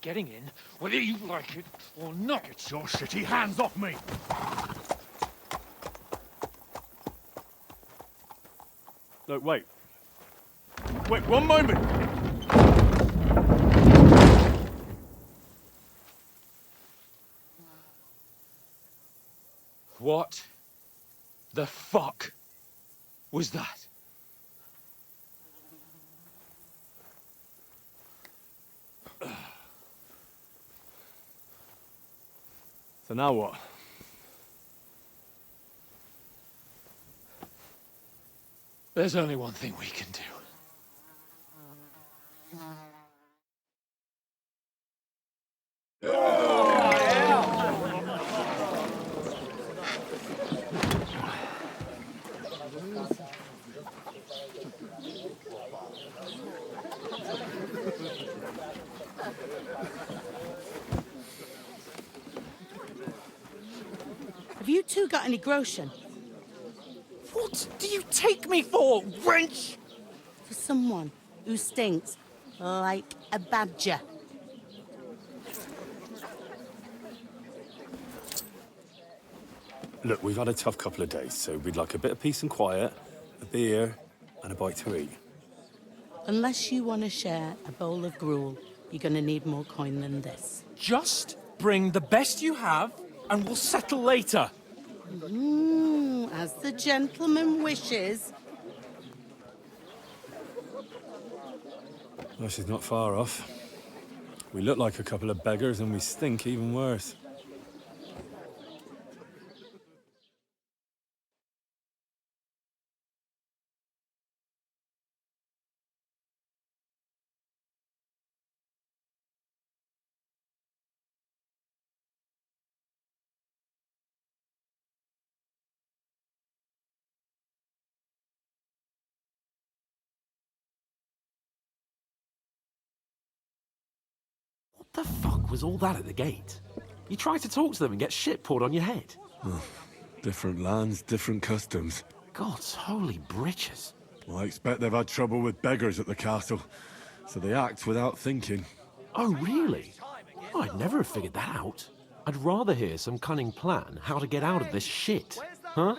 getting in, whether you like it or not. Get your shitty hands off me! Look, wait. Wait, one moment! What the fuck was that? So now what? There's only one thing we can do. Have you two got any groschen? What do you take me for, wench? For someone who stinks like a badger. Look, we've had a tough couple of days, so we'd like a bit of peace and quiet, a beer, and a bite to eat. Unless you want to share a bowl of gruel, you're going to need more coin than this. Just bring the best you have, and we'll settle later. As the gentleman wishes. Well, she's not far off. We look like a couple of beggars, and we stink even worse. What the fuck was all that at the gate? You tried to talk to them and get shit poured on your head. Different lands, different customs. God's holy britches. Well, I expect they've had trouble with beggars at the castle, so they act without thinking. Oh, really? Oh, I'd never have figured that out. I'd rather hear some cunning plan how to get out of this shit. Huh?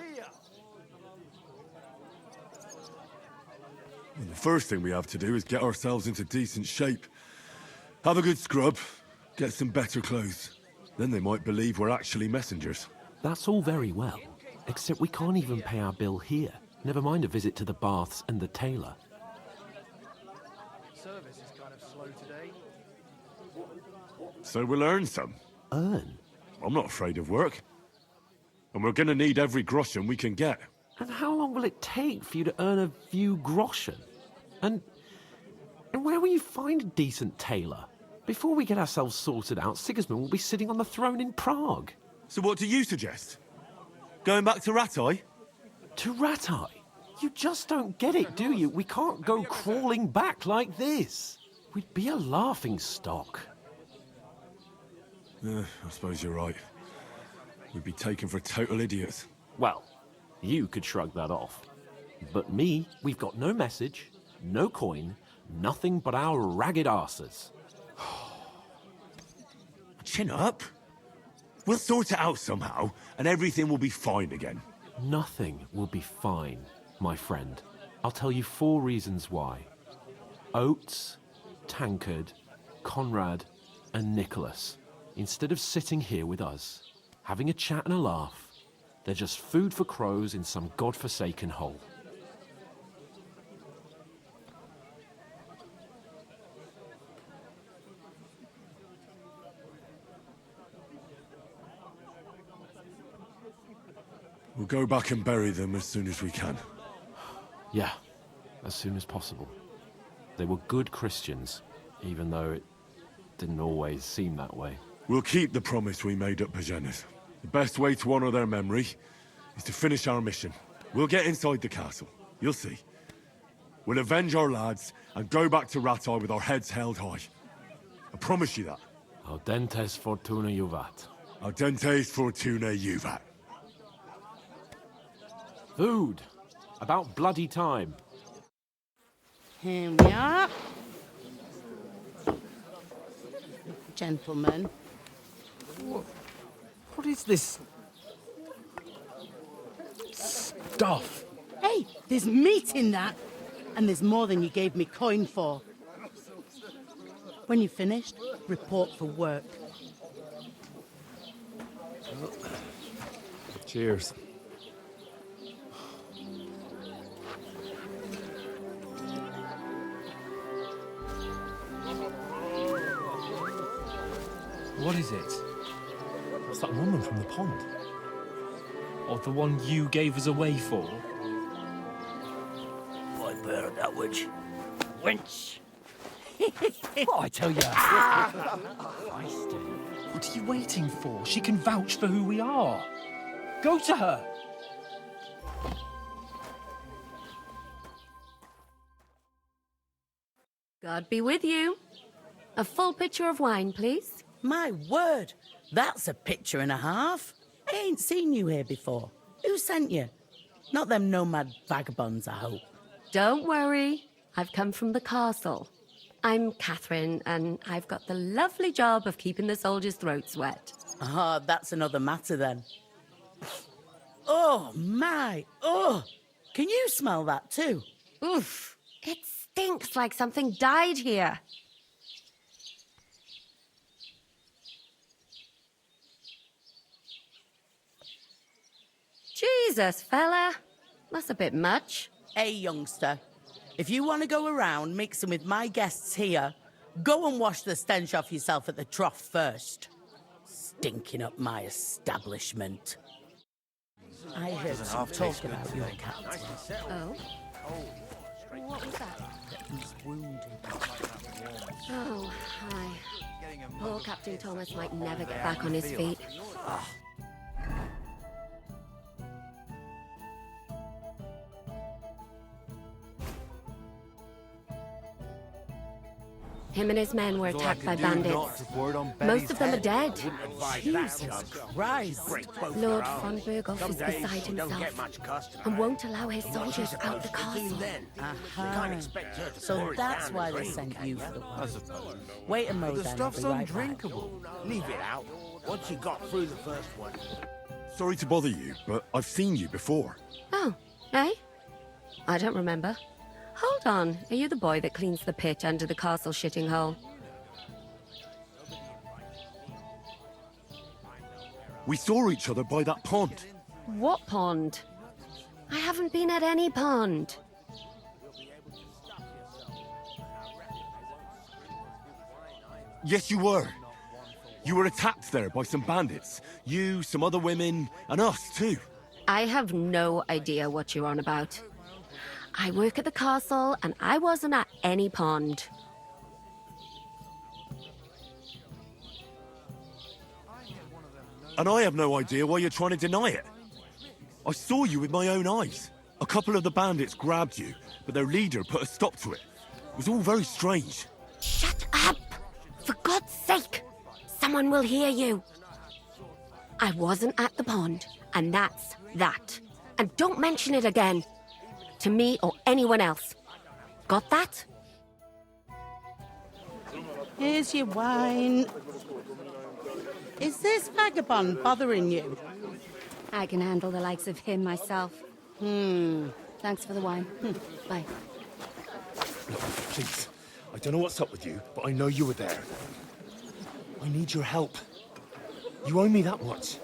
Well, the first thing we have to do is get ourselves into decent shape. Have a good scrub, get some better clothes. Then they might believe we're actually messengers. That's all very well, except we can't even pay our bill here. Never mind a visit to the baths and the tailor. Service is kind of slow today. So we'll earn some. Earn? I'm not afraid of work. And we're gonna need every groschen we can get. And how long will it take for you to earn a few groschen? And where will you find a decent tailor? Before we get ourselves sorted out, Sigismund will be sitting on the throne in Prague. So what do you suggest? Going back to Ratai? To Ratai? You just don't get it, do you? We can't go crawling back like this. We'd be a laughing stock. I suppose you're right. We'd be taken for total idiots. Well, you could shrug that off. But me, we've got no message, no coin, nothing but our ragged arses. Chin up. We'll sort it out somehow, and everything will be fine again. Nothing will be fine, my friend. I'll tell you 4 reasons why. Oates, Tankard, Conrad, and Nicholas, instead of sitting here with us, having a chat and a laugh, they're just food for crows in some godforsaken hole. We'll go back and bury them as soon as we can. Yeah, as soon as possible. They were good Christians, even though it didn't always seem that way. We'll keep the promise we made at Bajenas. The best way to honor their memory is to finish our mission. We'll get inside the castle. You'll see. We'll avenge our lads and go back to Ratai with our heads held high. I promise you that. Audentes fortuna juvat. Audentes fortuna juvat. Food. About bloody time. Here we are. Gentlemen. What is this stuff? Hey, there's meat in that. And there's more than you gave me coin for. When you're finished, report for work. Cheers. What is it? What's that woman from the pond? Or the one you gave us away for? I bear that witch. Wench! What I tell you? What are you waiting for? She can vouch for who we are. Go to her. God be with you. A full pitcher of wine, please. My word, that's a picture and a half. I ain't seen you here before. Who sent you? Not them nomad vagabonds, I hope. Don't worry. I've come from the castle. I'm Catherine, and I've got the lovely job of keeping the soldiers' throats wet. Ah, that's another matter then. Oh, my. Oh, can you smell that too? Oof. It stinks like something died here. Jesus, fella. That's a bit much. Hey, youngster. If you want to go around mixing with my guests here, go and wash the stench off yourself at the trough first. Stinking up my establishment. I heard some talk about your captain. Oh? What was that? He's wounded. Oh, hi. Poor Captain Thomas might never get back on his feet. Him and his men were attacked by bandits. Most of them are dead. Jesus Christ. Lord von Berghoff is beside himself and won't allow his soldiers out the castle. Aha. So that's why they sent you for the one. Wait a moment. The stuff's undrinkable. Leave it out. Once you got through the first one. Sorry to bother you, but I've seen you before. Oh, eh? I don't remember. Hold on, are you the boy that cleans the pit under the castle shitting hole? We saw each other by that pond. What pond? I haven't been at any pond. Yes, you were. You were attacked there by some bandits. You, some other women, and us too. I have no idea what you're on about. I work at the castle, and I wasn't at any pond. And I have no idea why you're trying to deny it. I saw you with my own eyes. A couple of the bandits grabbed you, but their leader put a stop to it. It was all very strange. Shut up! For God's sake! Someone will hear you. I wasn't at the pond, and that's that. And don't mention it again. To me or anyone else. Got that? Here's your wine. Is this vagabond bothering you? I can handle the likes of him myself. Thanks for the wine. Bye. Look, please. I don't know what's up with you, but I know you were there. I need your help. You owe me that much.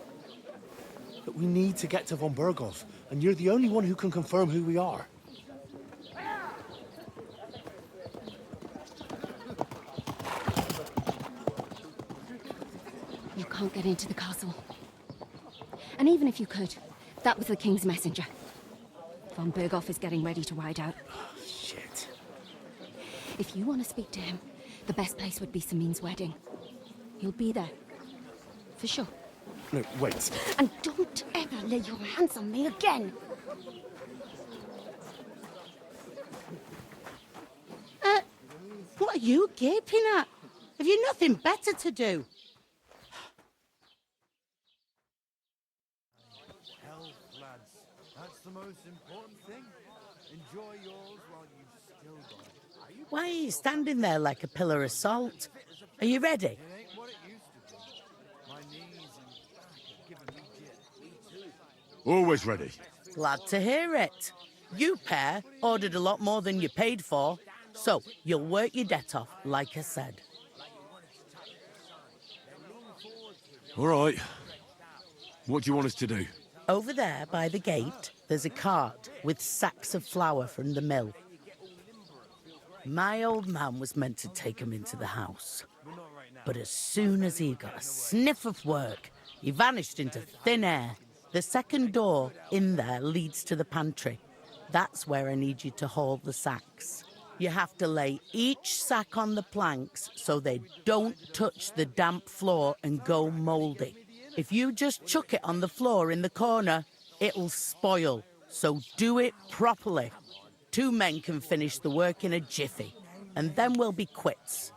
But we need to get to von Berghoff, and you're the only one who can confirm who we are. You can't get into the castle. And even if you could, that was the King's messenger. Von Berghoff is getting ready to ride out. Oh, shit. If you want to speak to him, the best place would be Samin's wedding. He'll be there. For sure. No, wait. And don't ever lay your hands on me again! What are you gaping at? Have you nothing better to do? Health, lads. That's the most important thing. Enjoy yours while you've still got it. Why are you standing there like a pillar of salt? Are you ready? It ain't what it used to be. My knees and back are giving me jit. Me too. Always ready. Glad to hear it. You pair ordered a lot more than you paid for, so you'll work your debt off, like I said. All right. What do you want us to do? Over there by the gate, there's a cart with sacks of flour from the mill. My old man was meant to take 'em into the house. But as soon as he got a sniff of work, he vanished into thin air. The second door in there leads to the pantry. That's where I need you to haul the sacks. You have to lay each sack on the planks so they don't touch the damp floor and go mouldy. If you just chuck it on the floor in the corner, it'll spoil. So do it properly. 2 men can finish the work in a jiffy, and then we'll be quits.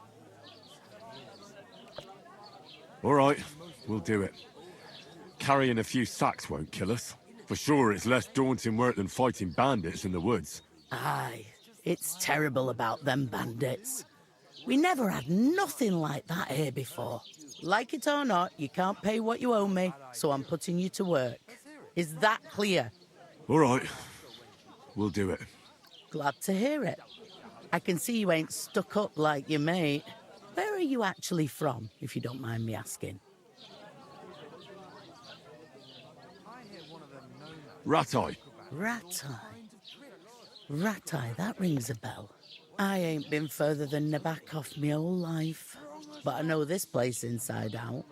All right, we'll do it. carrying a few sacks won't kill us. For sure, it's less daunting work than fighting bandits in the woods. Aye, it's terrible about them bandits. We never had nothing like that here before. Like it or not, you can't pay what you owe me, so I'm putting you to work. Is that clear? All right. We'll do it. Glad to hear it. I can see you ain't stuck up like your mate. Where are you actually from, if you don't mind me asking? Ratai. Ratai. Ratai, that rings a bell. I ain't been further than Nabakov my whole life, but I know this place inside out.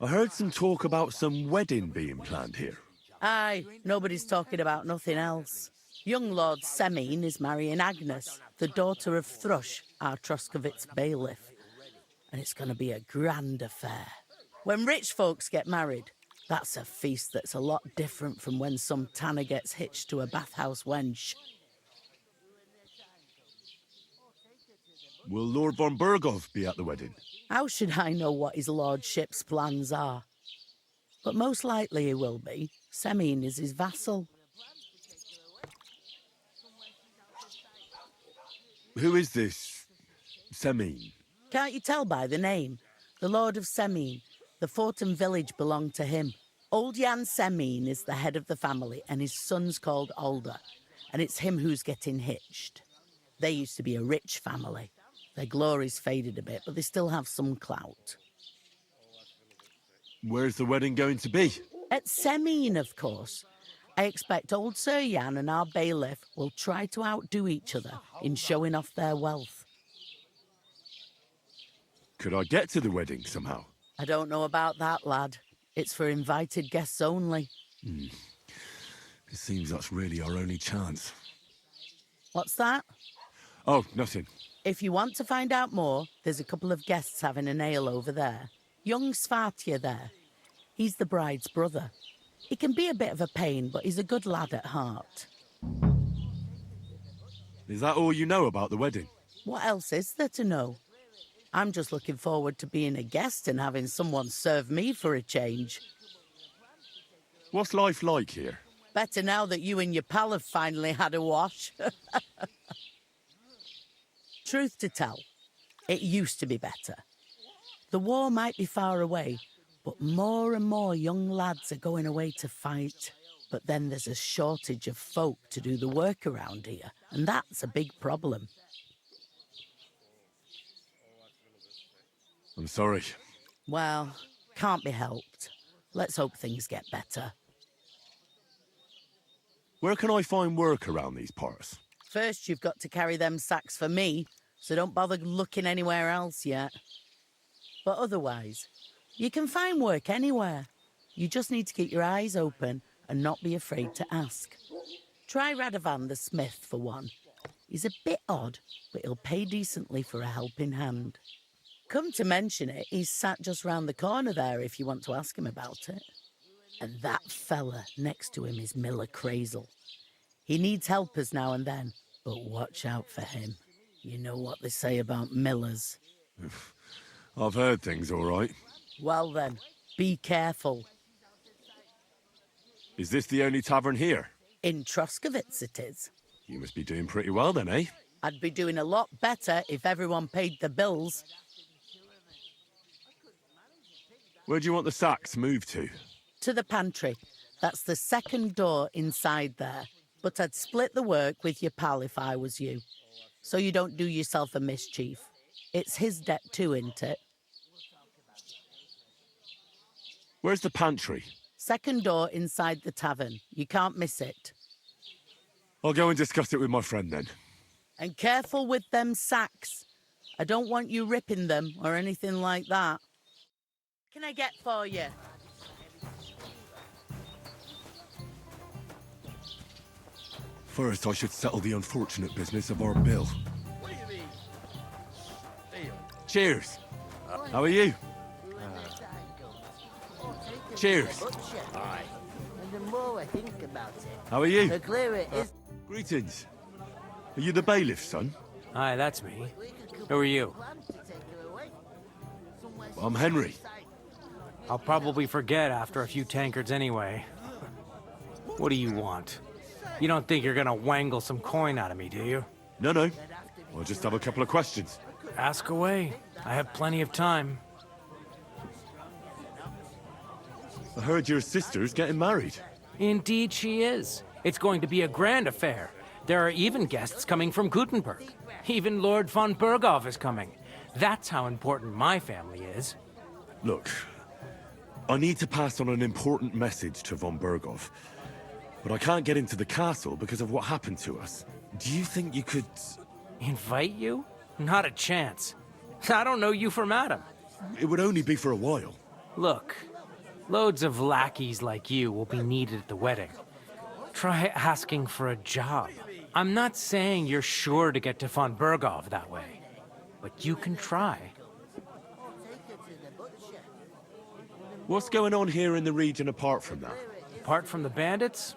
I heard some talk about some wedding being planned here. Aye, nobody's talking about nothing else. Young Lord Semine is marrying Agnes, the daughter of Thrush, our Troskovitz bailiff. And it's going to be a grand affair. When rich folks get married, that's a feast that's a lot different from when some tanner gets hitched to a bathhouse wench. Will Lord von Berghoff be at the wedding? How should I know what his lordship's plans are? But most likely he will be. Semine is his vassal. Who is this Semine? Can't you tell by the name? The Lord of Semine. The fort and village belong to him. Old Jan Semine is the head of the family, and his son's called Alder. And it's him who's getting hitched. They used to be a rich family. Their glory's faded a bit, but they still have some clout. Where's the wedding going to be? At Semine, of course. I expect old Sir Jan and our bailiff will try to outdo each other in showing off their wealth. Could I get to the wedding somehow? I don't know about that, lad. It's for invited guests only. It seems that's really our only chance. What's that? Oh, nothing. If you want to find out more, there's a couple of guests having an ale over there. Young Svartje there. He's the bride's brother. He can be a bit of a pain, but he's a good lad at heart. Is that all you know about the wedding? What else is there to know? I'm just looking forward to being a guest and having someone serve me for a change. What's life like here? Better now that you and your pal have finally had a wash. Truth to tell, it used to be better. The war might be far away, but more and more young lads are going away to fight. But then there's a shortage of folk to do the work around here, and that's a big problem. I'm sorry. Well, can't be helped. Let's hope things get better. Where can I find work around these parts? First, you've got to carry them sacks for me, so don't bother looking anywhere else yet. But otherwise, you can find work anywhere. You just need to keep your eyes open and not be afraid to ask. Try Radovan the smith for one. He's a bit odd, but he'll pay decently for a helping hand. Come to mention it, he's sat just round the corner there if you want to ask him about it. And that fella next to him is Miller Crazel. He needs helpers now and then, but watch out for him. You know what they say about Millers. I've heard things, all right. Well then, be careful. Is this the only tavern here? In Troskovitz it is. You must be doing pretty well then, eh? I'd be doing a lot better if everyone paid the bills. Where do you want the sacks moved to? To the pantry. That's the second door inside there. But I'd split the work with your pal if I was you. So you don't do yourself a mischief. It's his debt too, isn't it? Where's the pantry? Second door inside the tavern. You can't miss it. I'll go and discuss it with my friend then. And careful with them sacks. I don't want you ripping them or anything like that. What can I get for you? First, I should settle the unfortunate business of our bill. What do you mean? Deal. Cheers. How are you? Cheers. Aye. And the more I think about it, How are you? the clearer it is. Greetings. Are you the bailiff's son? Hi, that's me. Who are you? I'm Henry. I'll probably forget after a few tankards anyway. What do you want? You don't think you're gonna wangle some coin out of me, do you? No. I just have a couple of questions. Ask away. I have plenty of time. I heard your sister's getting married. Indeed she is. It's going to be a grand affair. There are even guests coming from Gutenberg. Even Lord von Berghoff is coming. That's how important my family is. Look, I need to pass on an important message to von Berghoff, but I can't get into the castle because of what happened to us. Do you think you could... Invite you? Not a chance. I don't know you from Adam. It would only be for a while. Look, loads of lackeys like you will be needed at the wedding. Try asking for a job. I'm not saying you're sure to get to von Berghoff that way, but you can try. What's going on here in the region apart from that? Apart from the bandits?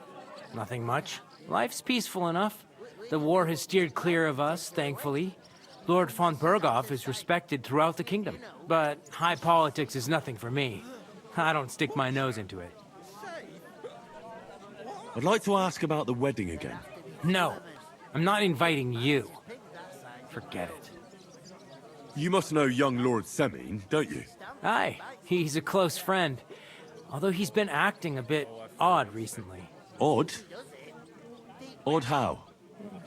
Nothing much. Life's peaceful enough. The war has steered clear of us, thankfully. Lord von Berghoff is respected throughout the kingdom, but high politics is nothing for me. I don't stick my nose into it. I'd like to ask about the wedding again. No, I'm not inviting you. Forget it. You must know young Lord Semine, don't you? Aye, he's a close friend. Although he's been acting a bit odd recently. Odd? Odd how?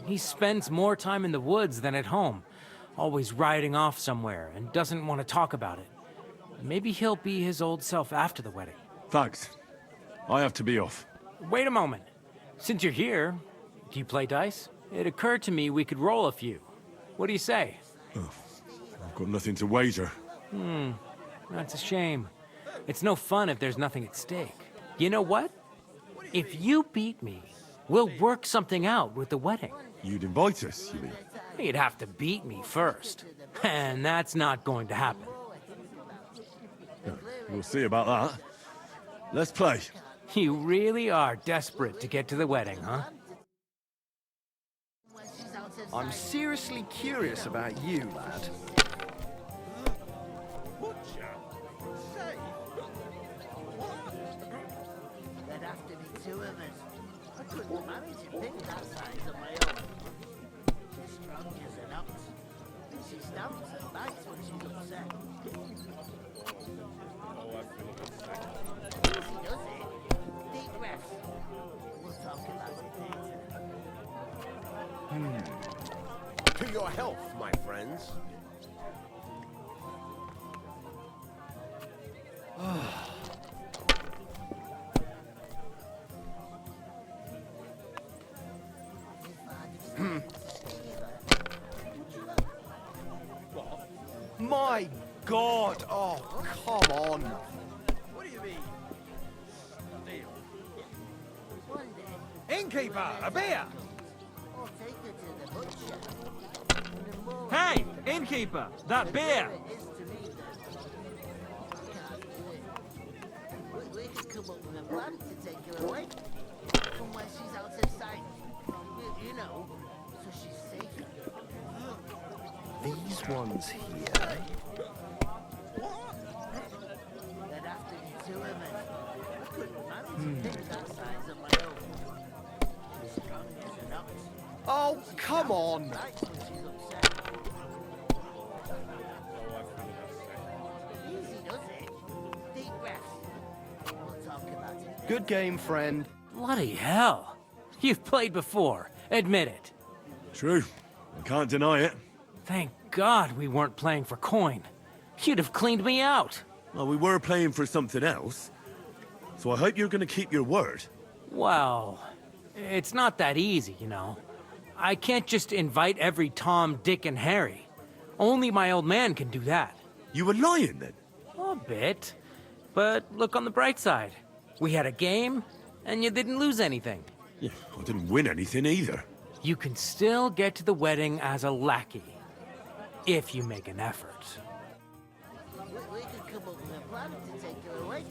He spends more time in the woods than at home. Always riding off somewhere and doesn't want to talk about it. Maybe he'll be his old self after the wedding. Thanks. I have to be off. Wait a moment. Since you're here, do you play dice? It occurred to me we could roll a few. What do you say? Oh, I've got nothing to wager. That's a shame. It's no fun if there's nothing at stake. You know what? If you beat me, we'll work something out with the wedding. You'd invite us, you mean? You'd have to beat me first. And that's not going to happen. We'll see about that. Let's play. You really are desperate to get to the wedding, huh? I'm seriously curious about you, lad. There'd have to be two of us. I couldn't manage to pick that size on my own. She's strong as an ox. She stamps and bites when she's upset. Easy does it. Deep breaths. We'll talk about it later. To your health, my friends. My God! Oh, come on! What do you mean? Deal. One day, Innkeeper, a beer! I'll take her to the butcher. And the more Hey, innkeeper, that beer! it is to me that I can't do it. We could come up with a plan to take her away from where she's out of sight. You know, so she's safe. These ones here. There'd have to be two of us. I couldn't manage to pick that size on my own. She's strong as an ox. Oh, come on! Bites when she's upset. Easy does it. Deep breaths. We'll talk about it later. Good game, friend. Bloody hell. You've played before. Admit it. True. I can't deny it. Thank God we weren't playing for coin. You'd have cleaned me out. Well, we were playing for something else. So I hope you're going to keep your word. Well, it's not that easy, you know. I can't just invite every Tom, Dick, and Harry. Only my old man can do that. You were lying then? A bit. But look on the bright side. We had a game, and you didn't lose anything. Yeah, I didn't win anything either. You can still get to the wedding as a lackey. If you make an effort. We could come up with a plan to take her away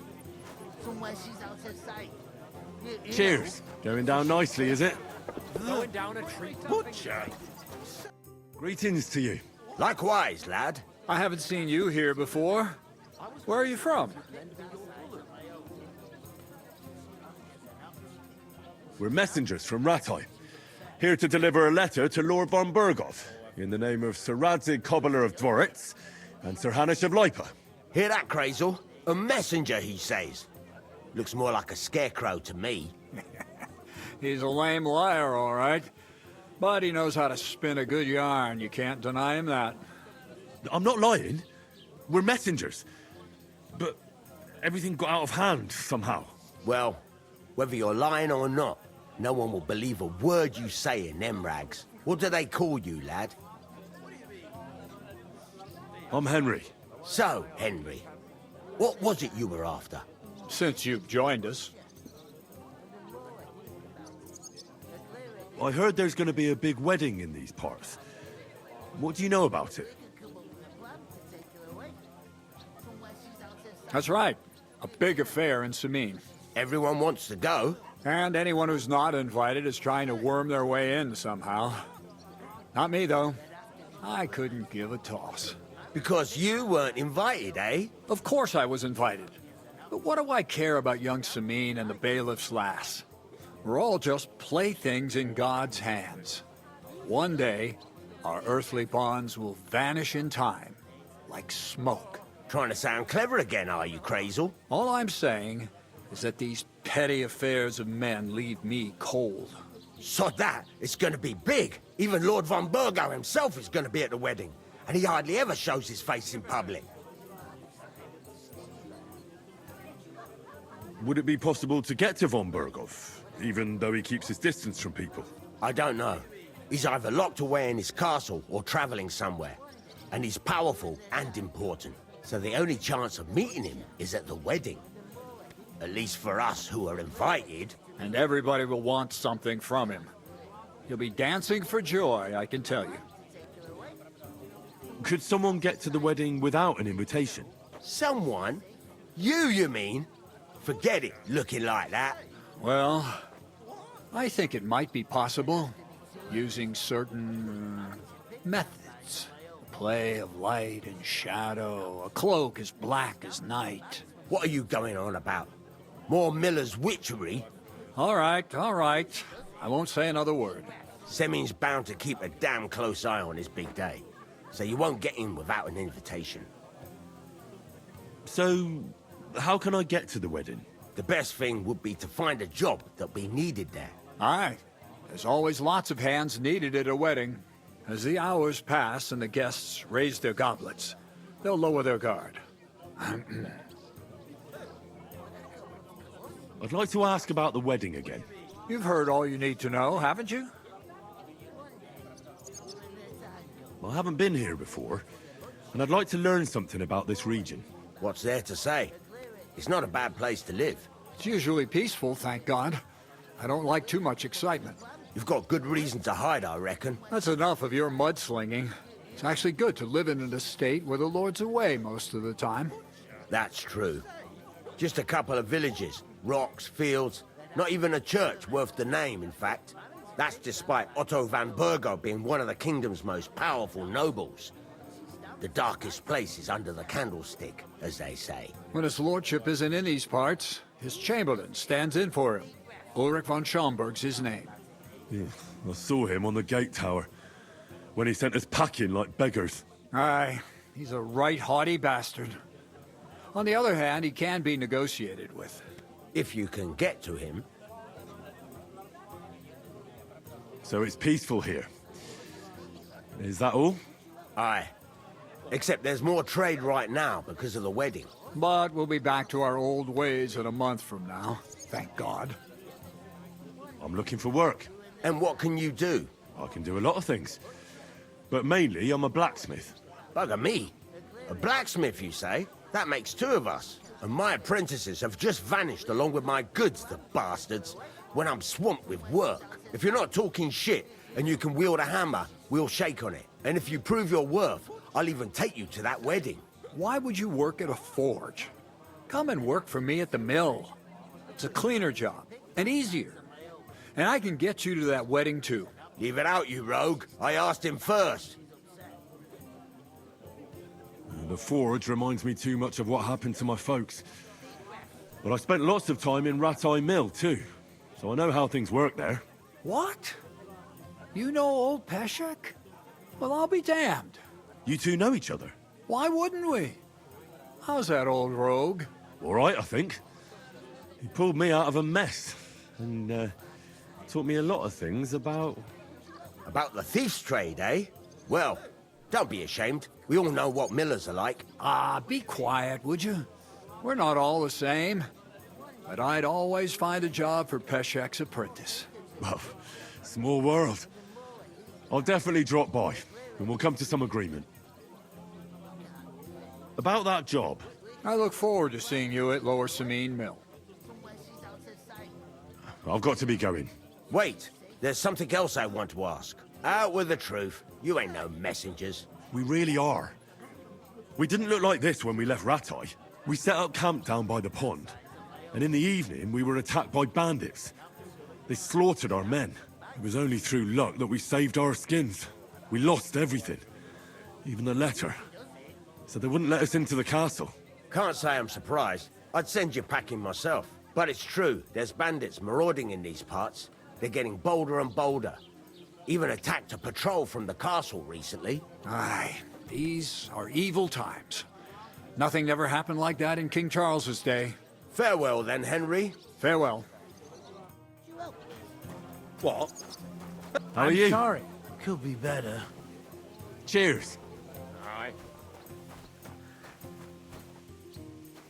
from where she's out of sight. You Cheers. Going down nicely, is it? Going down a treat. Butcher. Greetings to you. Likewise, lad. I haven't seen you here before. Where are you from? We're messengers from Rattay, here to deliver a letter to Lord von Berghoff, in the name of Sir Radzig, Cobbler of Dworitz, and Sir Hanush of Lipa. Hear that, Crazel? A messenger, he says. Looks more like a scarecrow to me. He's a lame liar, all right. But he knows how to spin a good yarn. You can't deny him that. I'm not lying. We're messengers. But everything got out of hand somehow. Well, whether you're lying or not, no one will believe a word you say in them rags. What do they call you, lad? I'm Henry. So, Henry, what was it you were after? Since you've joined us. I heard there's going to be a big wedding in these parts. What do you know about it? That's right. A big affair in Sameen. Everyone wants to go. And anyone who's not invited is trying to worm their way in somehow. Not me, though. I couldn't give a toss. Because you weren't invited, eh? Of course I was invited. But what do I care about young Sameen and the bailiff's lass? We're all just playthings in God's hands. One day, our earthly bonds will vanish in time, like smoke. Trying to sound clever again, are you, Crazel? All I'm saying is that these petty affairs of men leave me cold. So that, it's gonna be big. Even Lord von Berghoff himself is gonna be at the wedding. And he hardly ever shows his face in public. Would it be possible to get to von Berghoff, even though he keeps his distance from people? I don't know. He's either locked away in his castle or traveling somewhere. And he's powerful and important. So the only chance of meeting him is at the wedding. At least for us who are invited. And everybody will want something from him. He'll be dancing for joy, I can tell you. Could someone get to the wedding without an invitation? Someone? You mean? Forget it, looking like that. Well, I think it might be possible, using certain methods. Play of light and shadow, a cloak as black as night. What are you going on about? More Miller's witchery? All right. I won't say another word. Semin's bound to keep a damn close eye on his big day. So you won't get in without an invitation. So, how can I get to the wedding? The best thing would be to find a job that'll be needed there. Aye. There's always lots of hands needed at a wedding. As the hours pass and the guests raise their goblets, they'll lower their guard. I'd like to ask about the wedding again. You've heard all you need to know, haven't you? I haven't been here before, and I'd like to learn something about this region. What's there to say? It's not a bad place to live. It's usually peaceful, thank God. I don't like too much excitement. You've got good reason to hide, I reckon. That's enough of your mudslinging. It's actually good to live in an estate where the Lord's away most of the time. That's true. Just a couple of villages, rocks, fields, not even a church worth the name, in fact. That's despite Otto van Berghoff being one of the kingdom's most powerful nobles. The darkest place is under the candlestick, as they say. When his lordship isn't in these parts, his chamberlain stands in for him. Ulrich von Schomberg's his name. Yeah, I saw him on the gate tower, when he sent us packing like beggars. Aye, he's a right haughty bastard. On the other hand, he can be negotiated with. If you can get to him. So it's peaceful here. Is that all? Aye. Except there's more trade right now because of the wedding. But we'll be back to our old ways in a month from now. Thank God. I'm looking for work. And what can you do? I can do a lot of things. But mainly, I'm a blacksmith. Bugger me. A blacksmith, you say? That makes two of us. And my apprentices have just vanished along with my goods, the bastards, when I'm swamped with work. If you're not talking shit and you can wield a hammer, we'll shake on it. And if you prove your worth, I'll even take you to that wedding. Why would you work at a forge? Come and work for me at the mill. It's a cleaner job, and easier. And I can get you to that wedding, too. Leave it out, you rogue. I asked him first. The forge reminds me too much of what happened to my folks. But I spent lots of time in Rattay Mill, too. so I know how things work there. What? You know old Peshek? Well, I'll be damned. You two know each other? Why wouldn't we? How's that old rogue? All right, I think. He pulled me out of a mess, and taught me a lot of things about... About the thief's trade, eh? Well, don't be ashamed. We all know what millers are like. Ah, be quiet, would you? We're not all the same. But I'd always find a job for Peshek's apprentice. Well, small world. I'll definitely drop by, and we'll come to some agreement. About that job. I look forward to seeing you at Lower Samine Mill. I've got to be going. Wait, there's something else I want to ask. Out with the truth. You ain't no messengers. We really are. We didn't look like this when we left Ratai. We set up camp down by the pond, and in the evening we were attacked by bandits. They slaughtered our men. It was only through luck that we saved our skins. We lost everything, even the letter. So they wouldn't let us into the castle. Can't say I'm surprised. I'd send you packing myself. But it's true, there's bandits marauding in these parts. They're getting bolder and bolder. Even attacked a patrol from the castle recently. Aye, these are evil times. Nothing never happened like that in King Charles's day. Farewell then, Henry. Farewell. What? How are I'm you? sorry. Could be better. Cheers. Aye.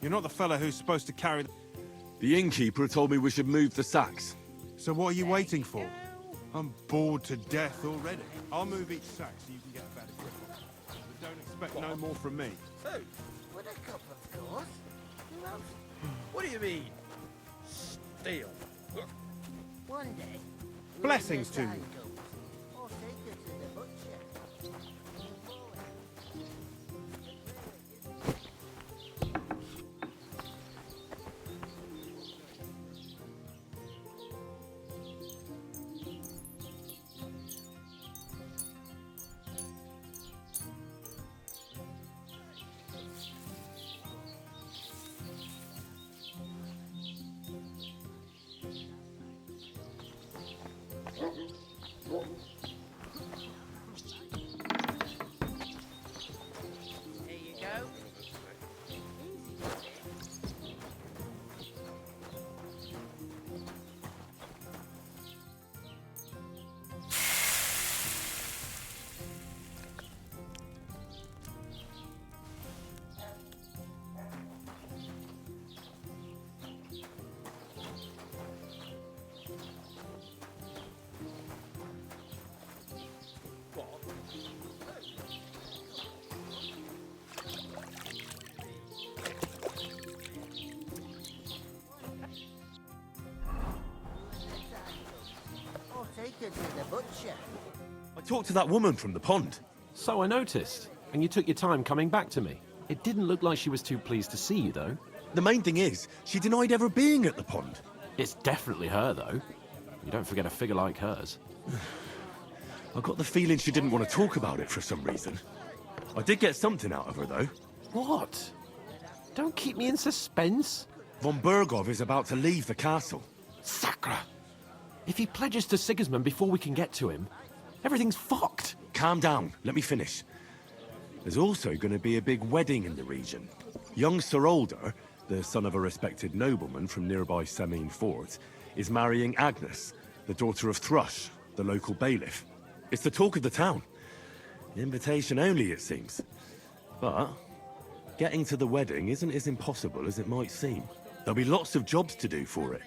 You're not the fella who's supposed to carry the... The innkeeper told me we should move the sacks. So what are you waiting for? I'm bored to death already. I'll move each sack so you can get a better grip on it. But don't expect no more from me. Food? With a cup, of course. Who else? What do you mean? Steal. One day. Blessings to you. Or take it to the butcher. Take it to the butcher. I talked to that woman from the pond. So I noticed. And you took your time coming back to me. It didn't look like she was too pleased to see you, though. The main thing is, she denied ever being at the pond. It's definitely her, though. You don't forget a figure like hers. I got the feeling she didn't want to talk about it for some reason. I did get something out of her, though. What? Don't keep me in suspense. Von Bergov is about to leave the castle. Sacra! If he pledges to Sigismund before we can get to him, everything's fucked. Calm down. Let me finish. There's also going to be a big wedding in the region. Young Sir Older, the son of a respected nobleman from nearby Semine Fort, is marrying Agnes, the daughter of Thrush, the local bailiff. It's the talk of the town. Invitation only, it seems. But getting to the wedding isn't as impossible as it might seem. There'll be lots of jobs to do for it.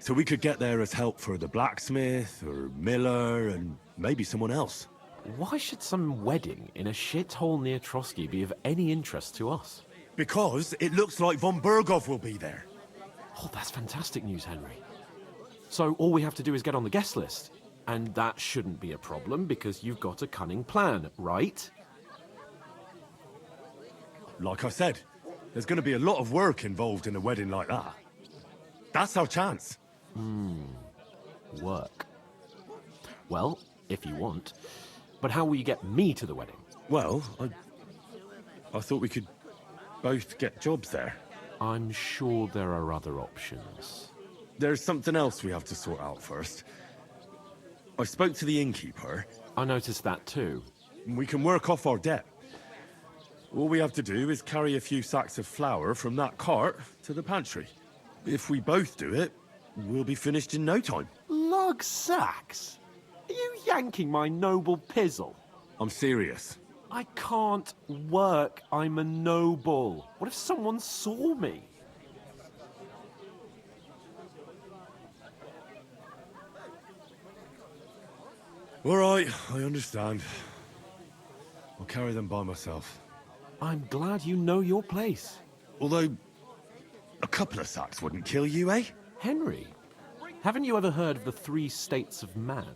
So we could get there as help for the blacksmith, or miller, and maybe someone else. Why should some wedding in a shithole near Trotsky be of any interest to us? Because it looks like von Bergov will be there. Oh, that's fantastic news, Henry. So all we have to do is get on the guest list. And that shouldn't be a problem because you've got a cunning plan, right? Like I said, there's going to be a lot of work involved in a wedding like that. That's our chance. Work. Well, if you want. But how will you get me to the wedding? Well, I thought we could both get jobs there. I'm sure there are other options. there's something else we have to sort out first. I spoke to the innkeeper. I noticed that too. We can work off our debt. All we have to do is carry a few sacks of flour from that cart to the pantry. If we both do it, we'll be finished in no time. Lug sacks? Are you yanking my noble pizzle? I'm serious. I can't work. I'm a noble. What if someone saw me? All right, I understand. I'll carry them by myself. I'm glad you know your place. Although, a couple of sacks wouldn't kill you, eh? Henry, haven't you ever heard of the 3 states of man?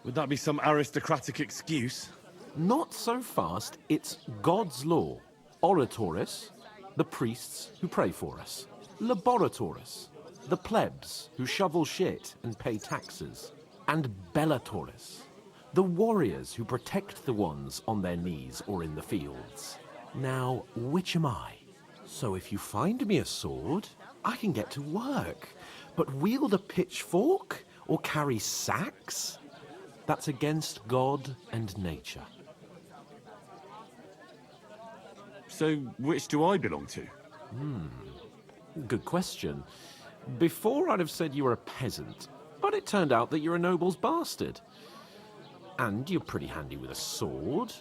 Would that be some aristocratic excuse? Not so fast. It's God's law. Oratoris, the priests who pray for us. Laboratoris, the plebs who shovel shit and pay taxes. And Bellatoris, the warriors who protect the ones on their knees or in the fields. Now, which am I? So if you find me a sword, I can get to work. But wield a pitchfork or carry sacks? That's against God and nature. So, which do I belong to? Good question. Before I'd have said you were a peasant, but it turned out that you're a noble's bastard. And you're pretty handy with a sword.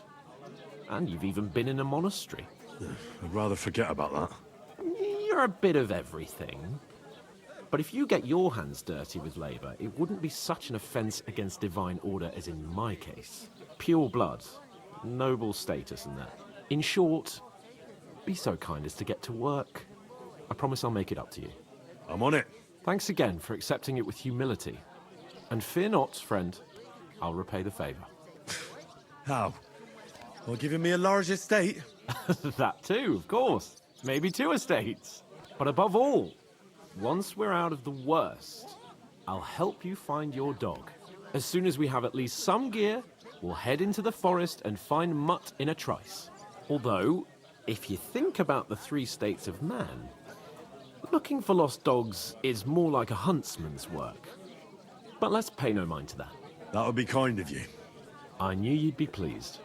And you've even been in a monastery. I'd rather forget about that. You're a bit of everything. But if you get your hands dirty with labour, it wouldn't be such an offence against divine order as in my case. Pure blood, noble status and that. In short, be so kind as to get to work. I promise I'll make it up to you. I'm on it. Thanks again for accepting it with humility. And fear not, friend, I'll repay the favour. How? Well, giving me a large estate? That too, of course. Maybe 2 estates. But above all, once we're out of the worst, I'll help you find your dog. As soon as we have at least some gear, we'll head into the forest and find Mutt in a trice. Although, if you think about the 3 states of man, looking for lost dogs is more like a huntsman's work. But let's pay no mind to that. That would be kind of you. I knew you'd be pleased.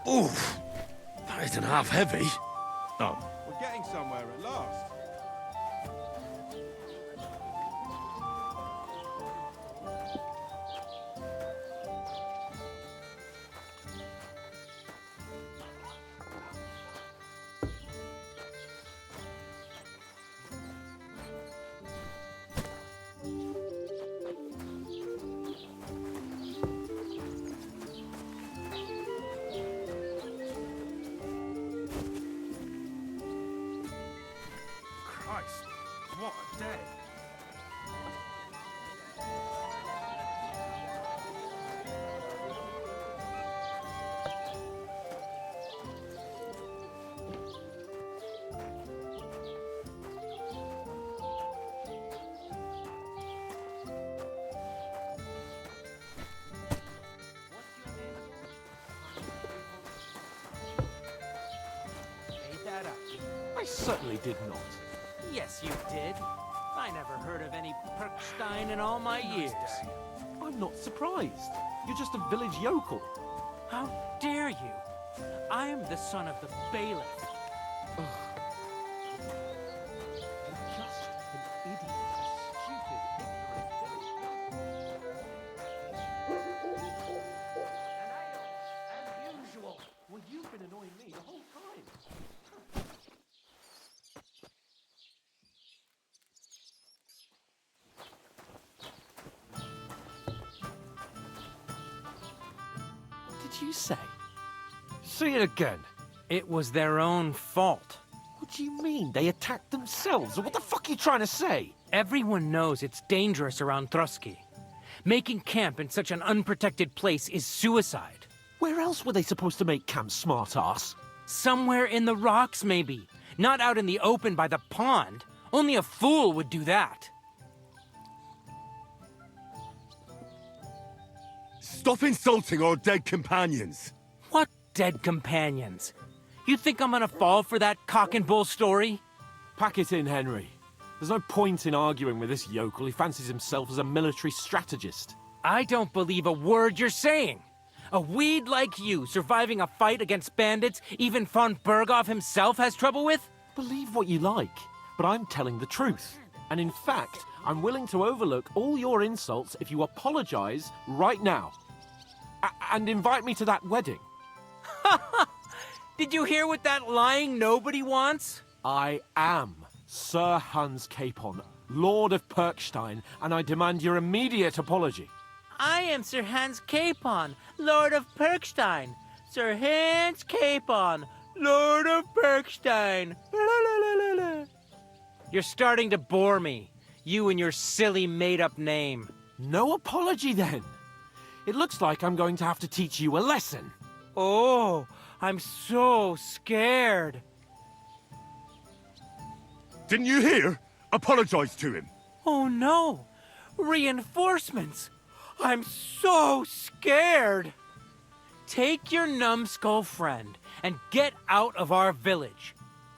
Oof! That isn't half heavy. Oh. We're getting somewhere at last. Christ, what a day. that up. I certainly did not. Yes, you did. I never heard of any Perkstein in all my years. I'm not surprised. You're just a village yokel. How dare you? I am the son of the bailiff. You're just an idiot, a stupid, ignorant as usual. Well, you've been annoying me the whole time. What did you say? Say it again. It was their own fault. What do you mean? They attacked themselves? What the fuck are you trying to say? Everyone knows it's dangerous around Trotsky. Making camp in such an unprotected place is suicide. Where else were they supposed to make camp, smart-ass? Somewhere in the rocks, maybe. Not out in the open by the pond. Only a fool would do that. Stop insulting our dead companions. What dead companions? You think I'm gonna fall for that cock and bull story? Pack it in, Henry. There's no point in arguing with this yokel. He fancies himself as a military strategist. I don't believe a word you're saying. A weed like you surviving a fight against bandits even von Berghoff himself has trouble with? Believe what you like, but I'm telling the truth. And in fact, I'm willing to overlook all your insults if you apologize right now. And invite me to that wedding. Did you hear what that lying nobody wants? I am Sir Hans Capon, Lord of Perkstein, and I demand your immediate apology. I am Sir Hans Capon, Lord of Perkstein. Sir Hans Capon, Lord of Perkstein. You're starting to bore me. You and your silly made-up name. No apology, then. It looks like I'm going to have to teach you a lesson. Oh, I'm so scared. Didn't you hear? Apologize to him. Oh no! Reinforcements! I'm so scared! Take your numbskull friend and get out of our village.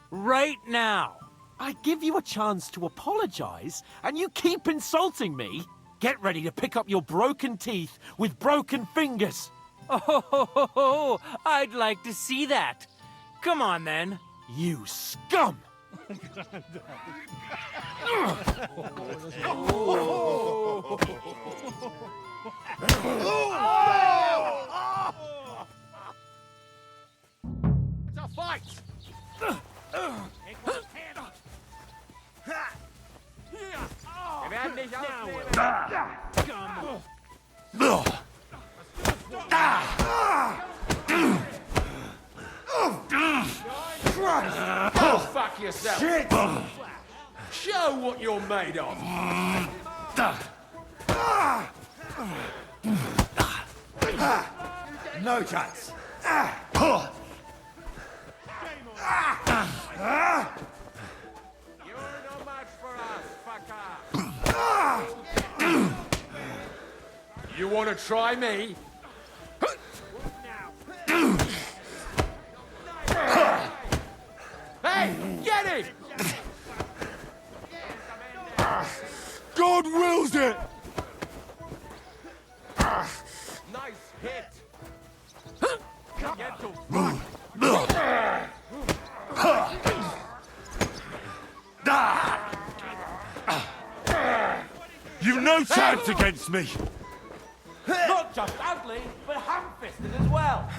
Right now! I give you a chance to apologize, and you keep insulting me? Get ready to pick up your broken teeth with broken fingers. Oh, I'd like to see that. Come on, then. You scum! It's a fight! Go fuck yourself! Shit! Show what you're made of! No chance. You're no match for us, fucker! You want to try me? Hey, get him! God wills it! Nice hit! Get to You've no chance against me! Not just ugly, but ham-fisted as well.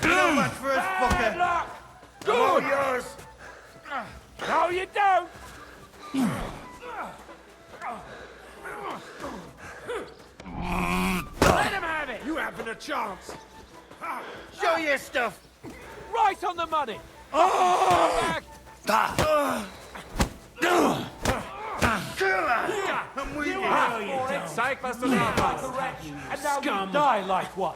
No match for us, fucker. Good! Yours. No, you don't! Let him have it! You haven't a chance! Show your stuff. Right on the money. Back! I'm with you. No, you don't. Cyclist and now you die like one.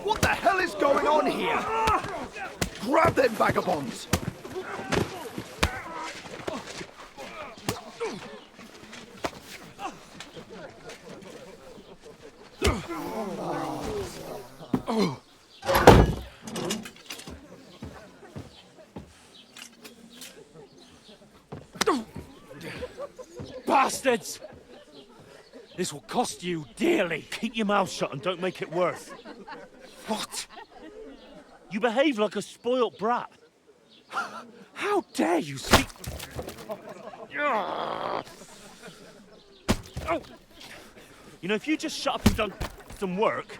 What the hell is going on here? Grab them vagabonds! Bastards! This will cost you dearly. Keep your mouth shut and don't make it worse. What? You behave like a spoilt brat. How dare you speak... Oh. You know, if you just shut up and done some work,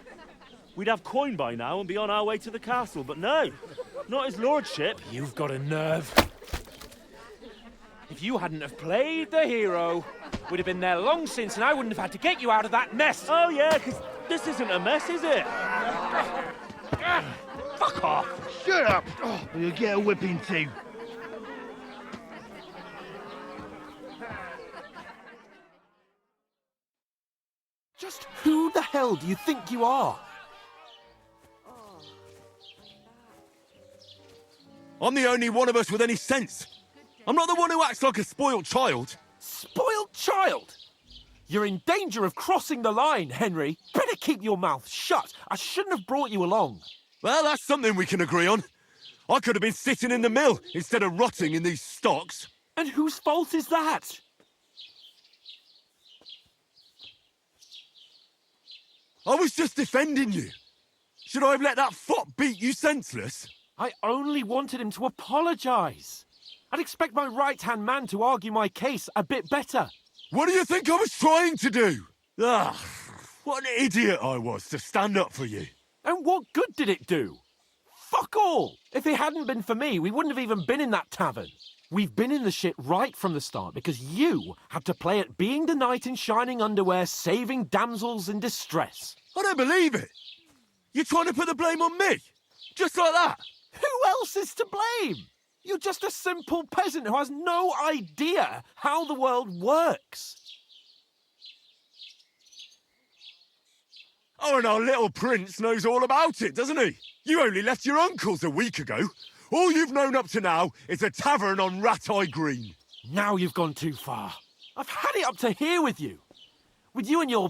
we'd have coin by now and be on our way to the castle, but no, not his lordship. You've got a nerve. If you hadn't have played the hero, we'd have been there long since and I wouldn't have had to get you out of that mess. Oh yeah, because this isn't a mess, is it? Fuck off. Shut up! Or you'll get a whipping too. Just who the hell do you think you are? I'm the only one of us with any sense. I'm not the one who acts like a spoiled child. Spoiled child? You're in danger of crossing the line, Henry. Better keep your mouth shut. I shouldn't have brought you along. Well, that's something we can agree on. I could have been sitting in the mill instead of rotting in these stocks. And whose fault is that? I was just defending you. Should I have let that fop beat you senseless? I only wanted him to apologise. I'd expect my right-hand man to argue my case a bit better. What do you think I was trying to do? Ah, what an idiot I was to stand up for you. And what good did it do? Fuck all! If it hadn't been for me, we wouldn't have even been in that tavern. We've been in the shit right from the start because you had to play at being the knight in shining underwear, saving damsels in distress. I don't believe it. You're trying to put the blame on me? Just like that? Who else is to blame? You're just a simple peasant who has no idea how the world works. Oh, and our little prince knows all about it, doesn't he? You only left your uncle's a week ago. All you've known up to now is a tavern on Rat-Eye Green. Now you've gone too far. I've had it up to here with you. With you and your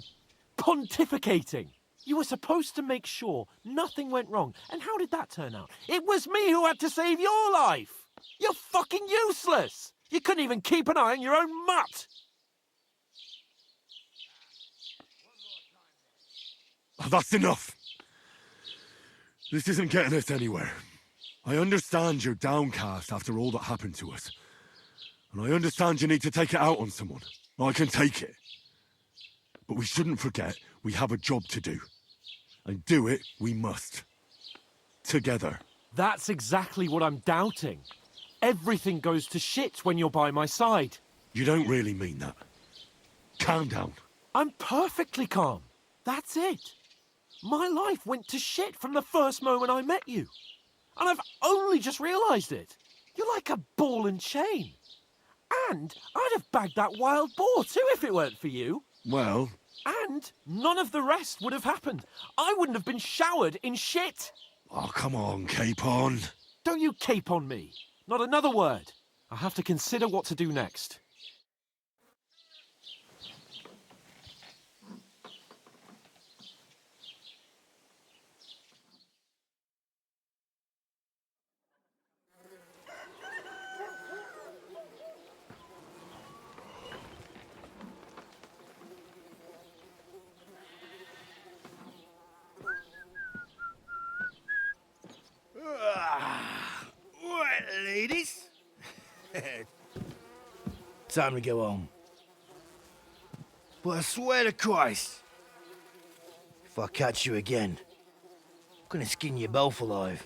pontificating. You were supposed to make sure nothing went wrong. And how did that turn out? It was me who had to save your life. You're fucking useless. You couldn't even keep an eye on your own mutt. Oh, that's enough. This isn't getting us anywhere. I understand you're downcast after all that happened to us. And I understand you need to take it out on someone. I can take it. But we shouldn't forget we have a job to do. And do it we must. Together. That's exactly what I'm doubting. Everything goes to shit when you're by my side. You don't really mean that. Calm down. I'm perfectly calm. That's it. My life went to shit from the first moment I met you. And I've only just realised it. You're like a ball and chain. And I'd have bagged that wild boar too if it weren't for you. Well... And none of the rest would have happened. I wouldn't have been showered in shit. Oh, come on, Capon. Don't you cape on me. Not another word. I have to consider what to do next. Right, ladies. Time to go home. But I swear to Christ, if I catch you again, I'm gonna skin you both alive.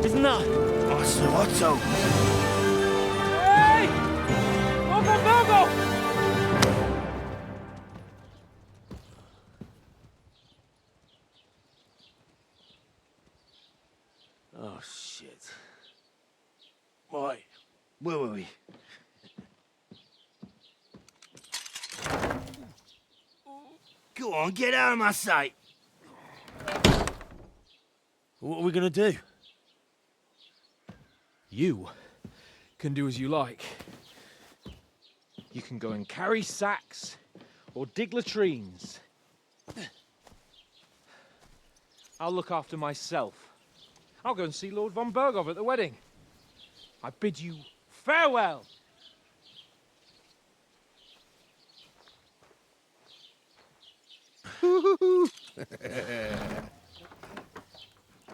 Isn't that? Otto. Hey! Open Virgo! Oh, shit. Right, where were we? Go on, get out of my sight. What are we gonna do? You can do as you like. You can go and carry sacks or dig latrines. I'll look after myself. I'll go and see Lord von Berghoff at the wedding. I bid you farewell.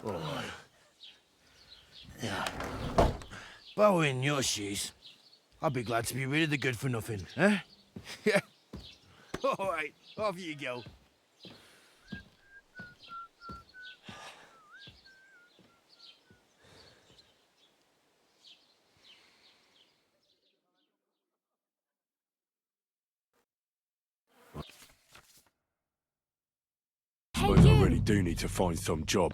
All right. Yeah. If I were in your shoes, I'd be glad to be rid of the good for nothing, eh? Yeah. All right, off you go. But I really do need to find some job.